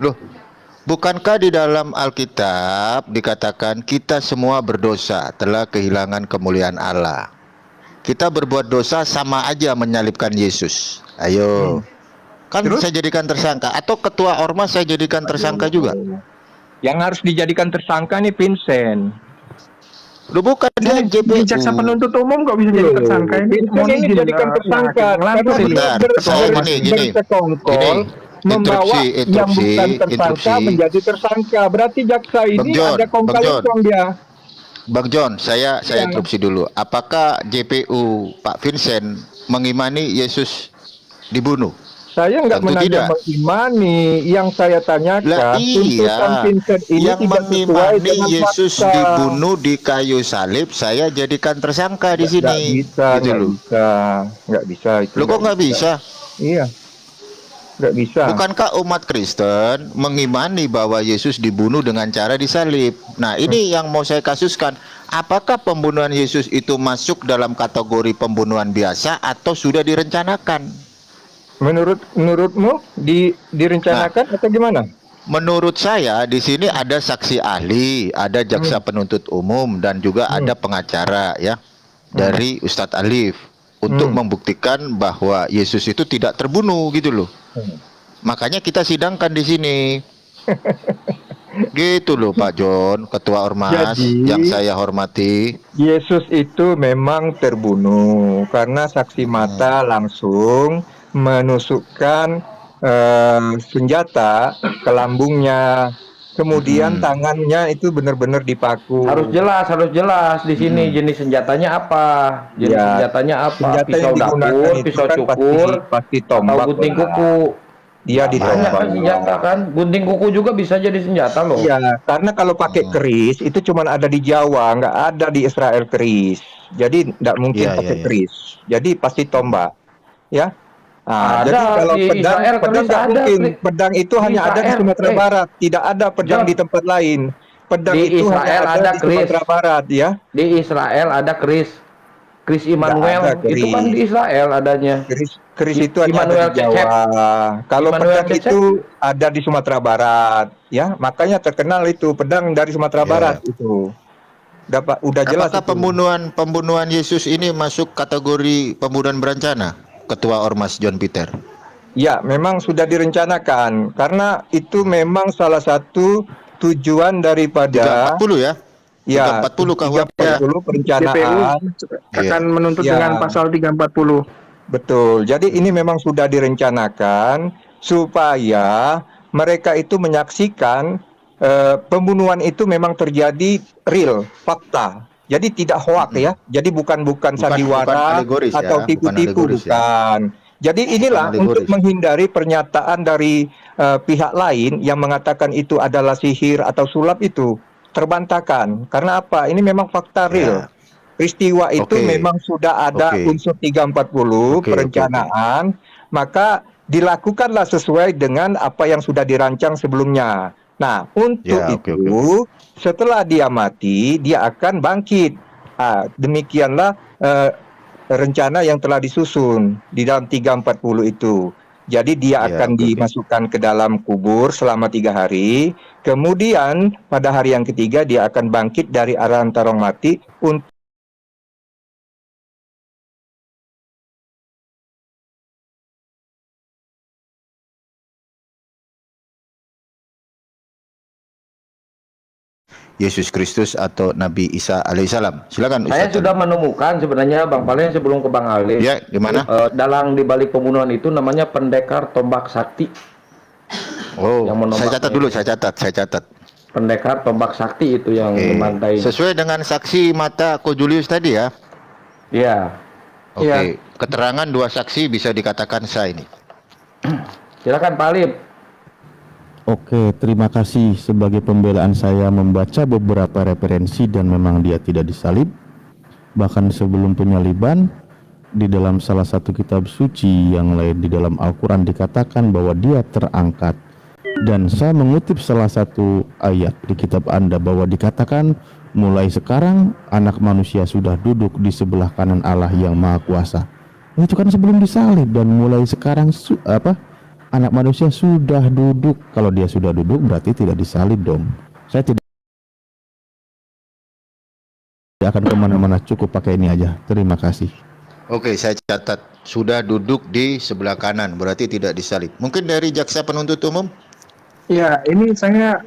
[SPEAKER 3] Loh, bukankah di dalam Alkitab dikatakan kita semua berdosa, telah kehilangan kemuliaan Allah? Kita berbuat dosa sama aja menyalibkan Yesus. Ayo. Kan
[SPEAKER 2] Terus?
[SPEAKER 3] saya jadikan tersangka, atau ketua ormas saya jadikan tersangka juga.
[SPEAKER 2] Yang harus dijadikan tersangka nih Vincent.
[SPEAKER 3] Loh, bukan dia
[SPEAKER 4] Ini di jaksa
[SPEAKER 3] JPU.
[SPEAKER 4] penuntut umum kok bisa jadi tersangka ini?
[SPEAKER 2] Vincent
[SPEAKER 4] Mohon
[SPEAKER 2] ini
[SPEAKER 4] izin,
[SPEAKER 2] dijadikan tersangka
[SPEAKER 4] yang lantas
[SPEAKER 2] karena
[SPEAKER 4] ini.
[SPEAKER 3] Bentar, saya gini.
[SPEAKER 2] bersekongkol membawa yang bukan tersangka
[SPEAKER 3] interupsi.
[SPEAKER 2] menjadi tersangka. Berarti jaksa ini
[SPEAKER 3] Bang John,
[SPEAKER 2] ada kong
[SPEAKER 3] Bang
[SPEAKER 2] kali
[SPEAKER 3] John.
[SPEAKER 2] kong dia.
[SPEAKER 3] Bang John, saya
[SPEAKER 2] Ya.
[SPEAKER 3] interupsi dulu. Apakah JPU Pak Vincent mengimani Yesus dibunuh?
[SPEAKER 2] Saya nggak
[SPEAKER 3] Tentu
[SPEAKER 2] menanya
[SPEAKER 3] tidak.
[SPEAKER 2] mengimani, yang saya tanyakan
[SPEAKER 3] Lah
[SPEAKER 2] tuntutan
[SPEAKER 3] iya,
[SPEAKER 2] Vincent ini
[SPEAKER 3] yang
[SPEAKER 2] tidak sesuai
[SPEAKER 3] mengimani
[SPEAKER 2] dengan
[SPEAKER 3] Yesus
[SPEAKER 2] fakta.
[SPEAKER 3] dibunuh di kayu salib, saya jadikan tersangka di
[SPEAKER 2] Nggak
[SPEAKER 3] sini.
[SPEAKER 2] bisa,
[SPEAKER 3] Gitu
[SPEAKER 2] nggak
[SPEAKER 3] loh.
[SPEAKER 2] bisa, nggak bisa itu.
[SPEAKER 3] Loh, kok nggak bisa?
[SPEAKER 2] Iya, nggak bisa.
[SPEAKER 3] Bukankah umat Kristen mengimani bahwa Yesus dibunuh dengan cara disalib? Nah, ini yang mau saya kasuskan. Apakah pembunuhan Yesus itu masuk dalam kategori pembunuhan biasa atau sudah direncanakan?
[SPEAKER 2] Menurutmu direncanakan atau gimana?
[SPEAKER 3] Menurut saya di sini ada saksi ahli, ada jaksa penuntut umum, dan juga ada pengacara ya dari Ustadz Alif untuk membuktikan bahwa Yesus itu tidak terbunuh gitu loh. Makanya kita sidangkan di sini. Gitu loh Pak John, Ketua Ormas
[SPEAKER 2] Jadi,
[SPEAKER 3] yang saya hormati.
[SPEAKER 2] Yesus itu memang terbunuh karena saksi mata langsung menusukkan senjata ke lambungnya. Kemudian tangannya itu benar-benar dipaku.
[SPEAKER 5] Harus jelas di sini jenis senjatanya apa? Jenis
[SPEAKER 2] Ya,
[SPEAKER 5] senjatanya apa?
[SPEAKER 2] senjata
[SPEAKER 5] Pisau
[SPEAKER 2] yang digunakan
[SPEAKER 5] dapur,
[SPEAKER 2] itu
[SPEAKER 5] pisau
[SPEAKER 2] kan
[SPEAKER 5] cukur,
[SPEAKER 2] pasti
[SPEAKER 5] atau
[SPEAKER 2] tombak.
[SPEAKER 5] gunting
[SPEAKER 2] lah.
[SPEAKER 5] kuku.
[SPEAKER 2] Dia
[SPEAKER 5] Banyak
[SPEAKER 2] ditombak.
[SPEAKER 5] kan senjata kan? Gunting kuku juga bisa jadi senjata loh.
[SPEAKER 2] Iya, karena kalau pakai keris itu cuma ada di Jawa, nggak ada di Israel keris. Jadi nggak mungkin
[SPEAKER 3] Iya,
[SPEAKER 2] pakai
[SPEAKER 3] iya, iya.
[SPEAKER 2] keris. Jadi pasti tombak, ya. Nah,
[SPEAKER 5] Ada
[SPEAKER 2] jadi kalau
[SPEAKER 5] di
[SPEAKER 2] pedang,
[SPEAKER 5] Israel
[SPEAKER 2] pedang
[SPEAKER 5] keris
[SPEAKER 2] nggak
[SPEAKER 5] ada,
[SPEAKER 2] mungkin.
[SPEAKER 5] Kris.
[SPEAKER 2] Pedang itu
[SPEAKER 5] Di
[SPEAKER 2] hanya ada di
[SPEAKER 5] Israel,
[SPEAKER 2] Sumatera Barat, tidak ada pedang
[SPEAKER 5] John.
[SPEAKER 2] di tempat lain. Pedang
[SPEAKER 5] Di
[SPEAKER 2] itu
[SPEAKER 5] Israel
[SPEAKER 2] hanya
[SPEAKER 5] ada
[SPEAKER 2] di
[SPEAKER 5] keris.
[SPEAKER 2] Sumatera Barat, ya.
[SPEAKER 5] Di Israel ada keris. Keris Immanuel
[SPEAKER 2] Nggak ada
[SPEAKER 5] itu kan
[SPEAKER 2] keris.
[SPEAKER 5] di Israel adanya.
[SPEAKER 2] Keris itu hanya ada
[SPEAKER 5] Immanuel
[SPEAKER 2] di Jawa. Kalau
[SPEAKER 5] Immanuel
[SPEAKER 2] pedang
[SPEAKER 5] Cecep.
[SPEAKER 2] itu ada di Sumatera Barat, ya. Makanya terkenal itu pedang dari Sumatera
[SPEAKER 3] Ya.
[SPEAKER 2] Barat itu. Udah jelas
[SPEAKER 3] Apakah
[SPEAKER 2] itu.
[SPEAKER 3] pembunuhan Yesus ini masuk kategori pembunuhan berencana? Ketua Ormas John Peter.
[SPEAKER 2] Ya, memang sudah direncanakan karena itu memang salah satu tujuan daripada
[SPEAKER 3] 340 ya?
[SPEAKER 2] ya
[SPEAKER 3] 340 KUHP ya?
[SPEAKER 2] 340
[SPEAKER 4] JPU
[SPEAKER 2] perencanaan.
[SPEAKER 4] akan menuntut
[SPEAKER 2] Ya.
[SPEAKER 4] dengan pasal 340.
[SPEAKER 2] Betul. Jadi ini memang sudah direncanakan supaya mereka itu menyaksikan pembunuhan itu memang terjadi real, fakta. Jadi tidak hoak ya. Jadi bukan sandiwara
[SPEAKER 3] bukan alegoris ya,
[SPEAKER 2] atau
[SPEAKER 3] bukan
[SPEAKER 2] tipu-tipu,
[SPEAKER 3] alegoris ya.
[SPEAKER 2] bukan. Jadi inilah
[SPEAKER 3] Bukan
[SPEAKER 2] untuk
[SPEAKER 3] alegoris.
[SPEAKER 2] menghindari pernyataan dari pihak lain yang mengatakan itu adalah sihir atau sulap itu terbantahkan. Karena apa? Ini memang fakta real. Peristiwa itu
[SPEAKER 3] Oke.
[SPEAKER 2] memang sudah ada
[SPEAKER 3] Oke.
[SPEAKER 2] unsur 340
[SPEAKER 3] Oke,
[SPEAKER 2] perencanaan, maka dilakukanlah sesuai dengan apa yang sudah dirancang sebelumnya. Nah, untuk
[SPEAKER 3] Ya, oke,
[SPEAKER 2] itu setelah dia mati, dia akan bangkit. Demikianlah rencana yang telah disusun di dalam 340 itu. Jadi dia
[SPEAKER 3] Ya,
[SPEAKER 2] akan
[SPEAKER 3] oke, oke.
[SPEAKER 2] dimasukkan ke dalam kubur selama 3 hari. Kemudian pada hari yang ketiga dia akan bangkit dari antara orang mati untuk
[SPEAKER 3] Yesus Kristus atau Nabi Isa alaihissalam. Silakan
[SPEAKER 5] Saya
[SPEAKER 3] Ustaz.
[SPEAKER 5] sudah menemukan sebenarnya Bang Palen sebelum ke Bang Alif.
[SPEAKER 3] Ya, gimana?
[SPEAKER 5] Dalang dibalik pembunuhan itu namanya pendekar tombak sakti.
[SPEAKER 3] Oh,
[SPEAKER 5] yang menombak-
[SPEAKER 3] saya catat.
[SPEAKER 5] Pendekar tombak sakti itu yang
[SPEAKER 3] Oke.
[SPEAKER 5] membantai.
[SPEAKER 3] Sesuai dengan saksi mata Ko Julius tadi ya.
[SPEAKER 5] Iya.
[SPEAKER 3] Oke,
[SPEAKER 4] Iya.
[SPEAKER 3] keterangan 2 saksi bisa dikatakan sah ini.
[SPEAKER 5] Silakan Pak Alif.
[SPEAKER 9] Oke, terima kasih. Sebagai pembelaan saya membaca beberapa referensi dan memang dia tidak disalib. Bahkan sebelum penyaliban, di dalam salah satu kitab suci yang lain di dalam Al-Quran dikatakan bahwa dia terangkat. Dan saya mengutip salah satu ayat di kitab Anda bahwa dikatakan mulai sekarang anak manusia sudah duduk di sebelah kanan Allah yang Maha Kuasa. Itu kan sebelum disalib, dan mulai sekarang anak manusia sudah duduk. Kalau dia sudah duduk berarti tidak disalib dong. Saya tidak akan kemana-mana, cukup pakai ini aja. Terima kasih.
[SPEAKER 3] Oke, saya catat sudah duduk di sebelah kanan, berarti tidak disalib. Mungkin dari jaksa penuntut umum?
[SPEAKER 4] Ya, ini saya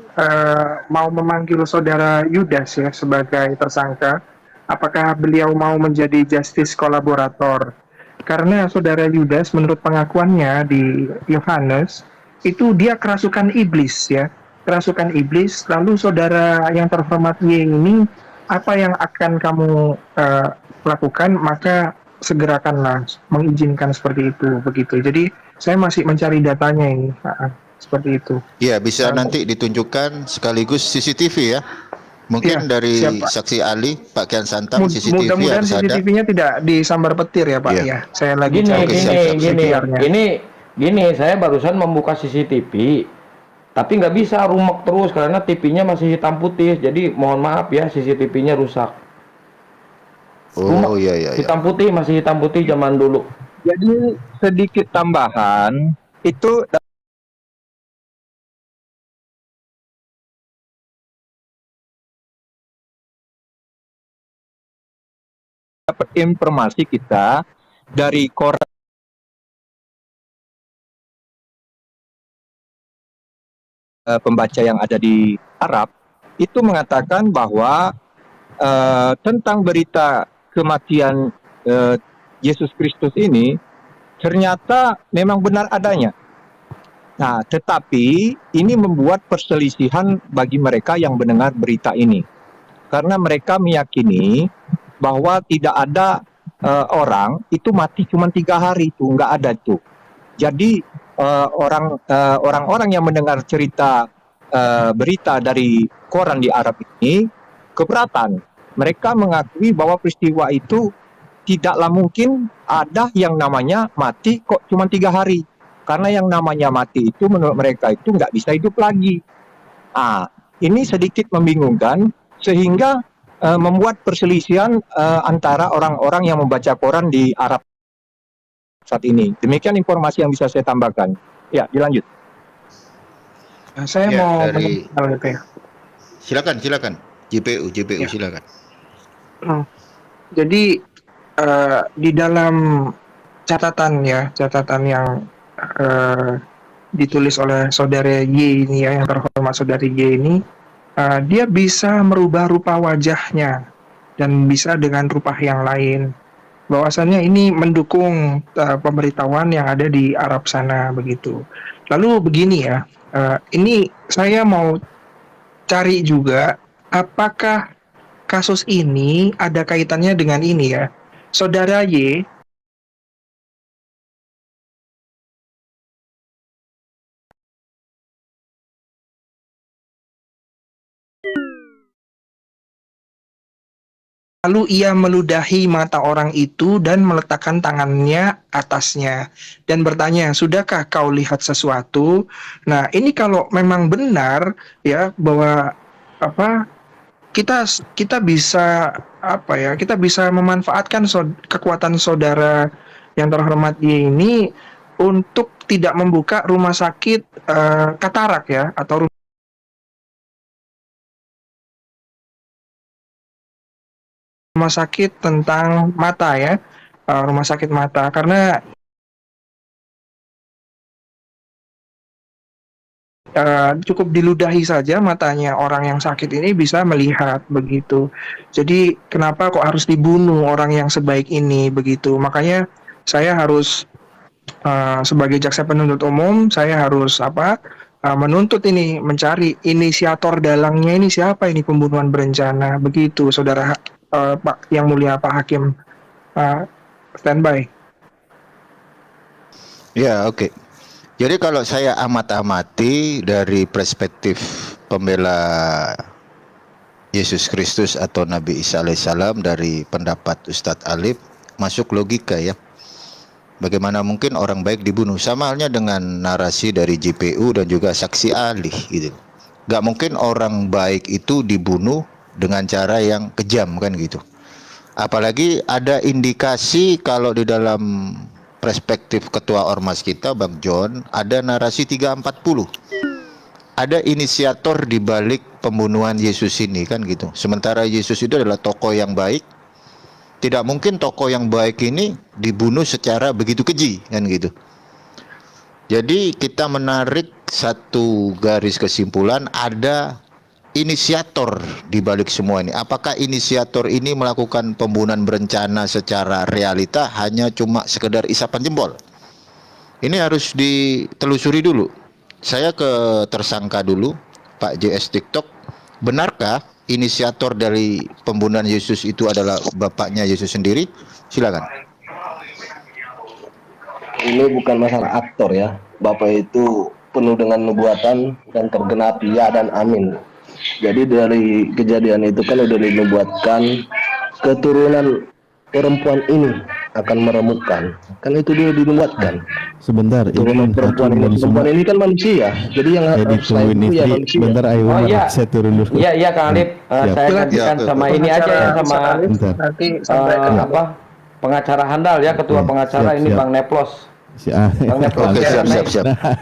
[SPEAKER 4] mau memanggil saudara Yudas ya sebagai tersangka. Apakah beliau mau menjadi justice kolaborator? Karena saudara Yudas menurut pengakuannya di Yohanes itu dia kerasukan iblis ya, kerasukan iblis. Lalu saudara yang terhormat Y ini, apa yang akan kamu lakukan? Maka segerakanlah mengizinkan seperti itu begitu. Jadi saya masih mencari datanya ini. Seperti itu.
[SPEAKER 3] Ya, bisa nanti ditunjukkan sekaligus CCTV ya. Mungkin
[SPEAKER 4] ya,
[SPEAKER 3] dari
[SPEAKER 4] siap,
[SPEAKER 3] saksi ahli Pak Kian Santang, CCTV
[SPEAKER 4] mudah-mudahan
[SPEAKER 3] harus ada.
[SPEAKER 4] CCTV-nya tidak disambar petir ya Pak ya. Saya lagi
[SPEAKER 5] gini, saya barusan membuka CCTV, tapi nggak bisa rumek terus karena TV-nya masih hitam putih. Jadi mohon maaf ya, CCTV-nya rusak.
[SPEAKER 3] Oh iya.
[SPEAKER 5] Hitam putih, masih hitam putih zaman dulu.
[SPEAKER 2] Jadi sedikit tambahan itu dapat informasi kita dari koran pembaca yang ada di Arab itu mengatakan bahwa tentang berita kematian Yesus Kristus ini ternyata memang benar adanya. Nah, tetapi ini membuat perselisihan bagi mereka yang mendengar berita ini, karena mereka meyakini bahwa tidak ada orang itu mati cuma 3 hari, itu nggak ada itu. Jadi orang-orang yang mendengar cerita berita dari koran di Arab ini keberatan. Mereka mengakui bahwa peristiwa itu tidaklah mungkin ada yang namanya mati kok cuma 3 hari. Karena yang namanya mati itu menurut mereka itu nggak bisa hidup lagi. Ini sedikit membingungkan sehingga membuat perselisihan antara orang-orang yang membaca koran di Arab saat ini. Demikian informasi yang bisa saya tambahkan. Ya, dilanjut.
[SPEAKER 4] Saya mau
[SPEAKER 3] silakan. JPU silakan.
[SPEAKER 4] Jadi di dalam catatan yang ditulis oleh saudara Y ini ya, yang terhormat saudari Y ini, dia bisa merubah rupa wajahnya dan bisa dengan rupa yang lain. Bahwasannya ini mendukung pemberitahuan yang ada di Arab sana begitu. Lalu begini ya, ini saya mau cari juga apakah kasus ini ada kaitannya dengan ini ya. Saudara Y lalu ia meludahi mata orang itu dan meletakkan tangannya atasnya dan bertanya, "Sudahkah kau lihat sesuatu?" Nah, ini kalau memang benar ya bahwa kita bisa kita bisa memanfaatkan kekuatan saudara yang terhormat ini untuk tidak membuka rumah sakit katarak ya, atau rumah sakit tentang mata ya, rumah sakit mata, karena cukup diludahi saja matanya orang yang sakit ini bisa melihat begitu. Jadi kenapa kok harus dibunuh orang yang sebaik ini begitu? Makanya saya harus sebagai jaksa penuntut umum, saya harus menuntut ini, mencari inisiator dalangnya ini siapa, ini pembunuhan berencana begitu, saudara Pak yang mulia Pak Hakim. Standby.
[SPEAKER 3] Ya, oke. Jadi kalau saya amati dari perspektif pembela Yesus Kristus atau Nabi Isa alaihissalam dari pendapat Ustadz Alif masuk logika ya. Bagaimana mungkin orang baik dibunuh? Sama halnya dengan narasi dari JPU dan juga saksi ahli gitu. Gak mungkin orang baik itu dibunuh dengan cara yang kejam kan gitu. Apalagi ada indikasi kalau di dalam perspektif ketua ormas kita Bang John ada narasi 340. Ada inisiator di balik pembunuhan Yesus ini kan gitu. Sementara Yesus itu adalah tokoh yang baik. Tidak mungkin tokoh yang baik ini dibunuh secara begitu keji kan gitu. Jadi kita menarik satu garis kesimpulan, ada inisiator di balik semua ini. Apakah inisiator ini melakukan pembunuhan berencana secara realita hanya cuma sekedar isapan jempol? Ini harus ditelusuri dulu. Saya ke tersangka dulu, Pak JS TikTok. Benarkah inisiator dari pembunuhan Yesus itu adalah bapaknya Yesus sendiri? Silakan.
[SPEAKER 10] Ini bukan masalah aktor ya. Bapak itu penuh dengan nubuatan dan tergenapi ya dan amin. Jadi dari kejadian itu kan udah dinubuatkan keturunan perempuan ini akan meremukkan. Kan itu dia dinubuatkan.
[SPEAKER 9] Sebentar,
[SPEAKER 10] Turunan perempuan ini kan manusia. Jadi yang harus saya itu ya manusia.
[SPEAKER 9] Sebentar, ayo saya turun dulu.
[SPEAKER 5] Iya Kang Alif, saya gantikan sama ini aja ya, sama
[SPEAKER 4] Nanti sampaikan
[SPEAKER 5] apa pengacara handal ya, ketua pengacara ini Bang Neplos. Bang Neplos.
[SPEAKER 3] Oke, siap.
[SPEAKER 9] Nah,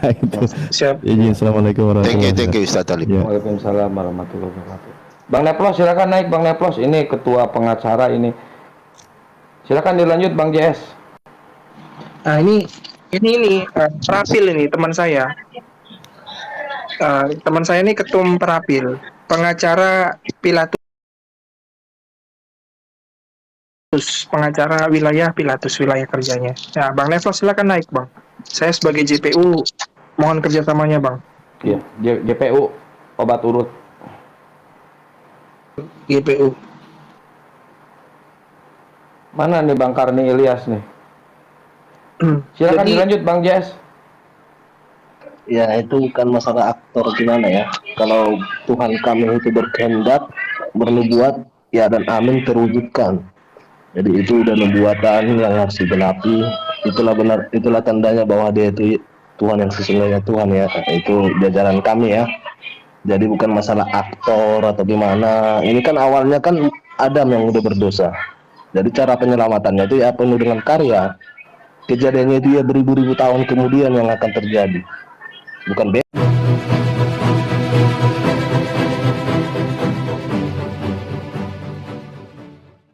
[SPEAKER 9] itu.
[SPEAKER 4] Siap.
[SPEAKER 9] Izin, assalamualaikum warahmatullahi wabarakatuh.
[SPEAKER 3] Thank you Ustaz Alif.
[SPEAKER 9] Ya.
[SPEAKER 5] Waalaikumsalam warahmatullahi wabarakatuh. Bang Neplos silakan naik Bang Neplos, ini ketua pengacara ini. Silakan dilanjut Bang JS.
[SPEAKER 4] Nah ini Perapil ini teman saya. Teman saya ini ketum Perapil, pengacara Pilatus, pengacara wilayah Pilatus, wilayah kerjanya. Ya, Bang Neplos silakan naik Bang. Saya sebagai JPU mohon kerjasamanya Bang.
[SPEAKER 5] Iya, JPU obat urut.
[SPEAKER 4] JPU.
[SPEAKER 5] Mana nih Bang Karni Ilyas nih? Silakan dilanjut Bang JS.
[SPEAKER 10] Ya itu bukan masalah aktor gimana ya. Kalau Tuhan kami itu berkehendak, bernubuat, ya dan amin terwujudkan. Jadi itu udah nubuatan yang harus digenapi. Itulah benar, itulah tandanya bahwa dia itu Tuhan yang sesungguhnya Tuhan ya. Itu jajaran kami ya. Jadi bukan masalah aktor atau gimana. Ini kan awalnya kan Adam yang udah berdosa. Jadi cara penyelamatannya itu ya penuh dengan karya. Kejadiannya itu ya beribu-ribu tahun kemudian yang akan terjadi. Bukan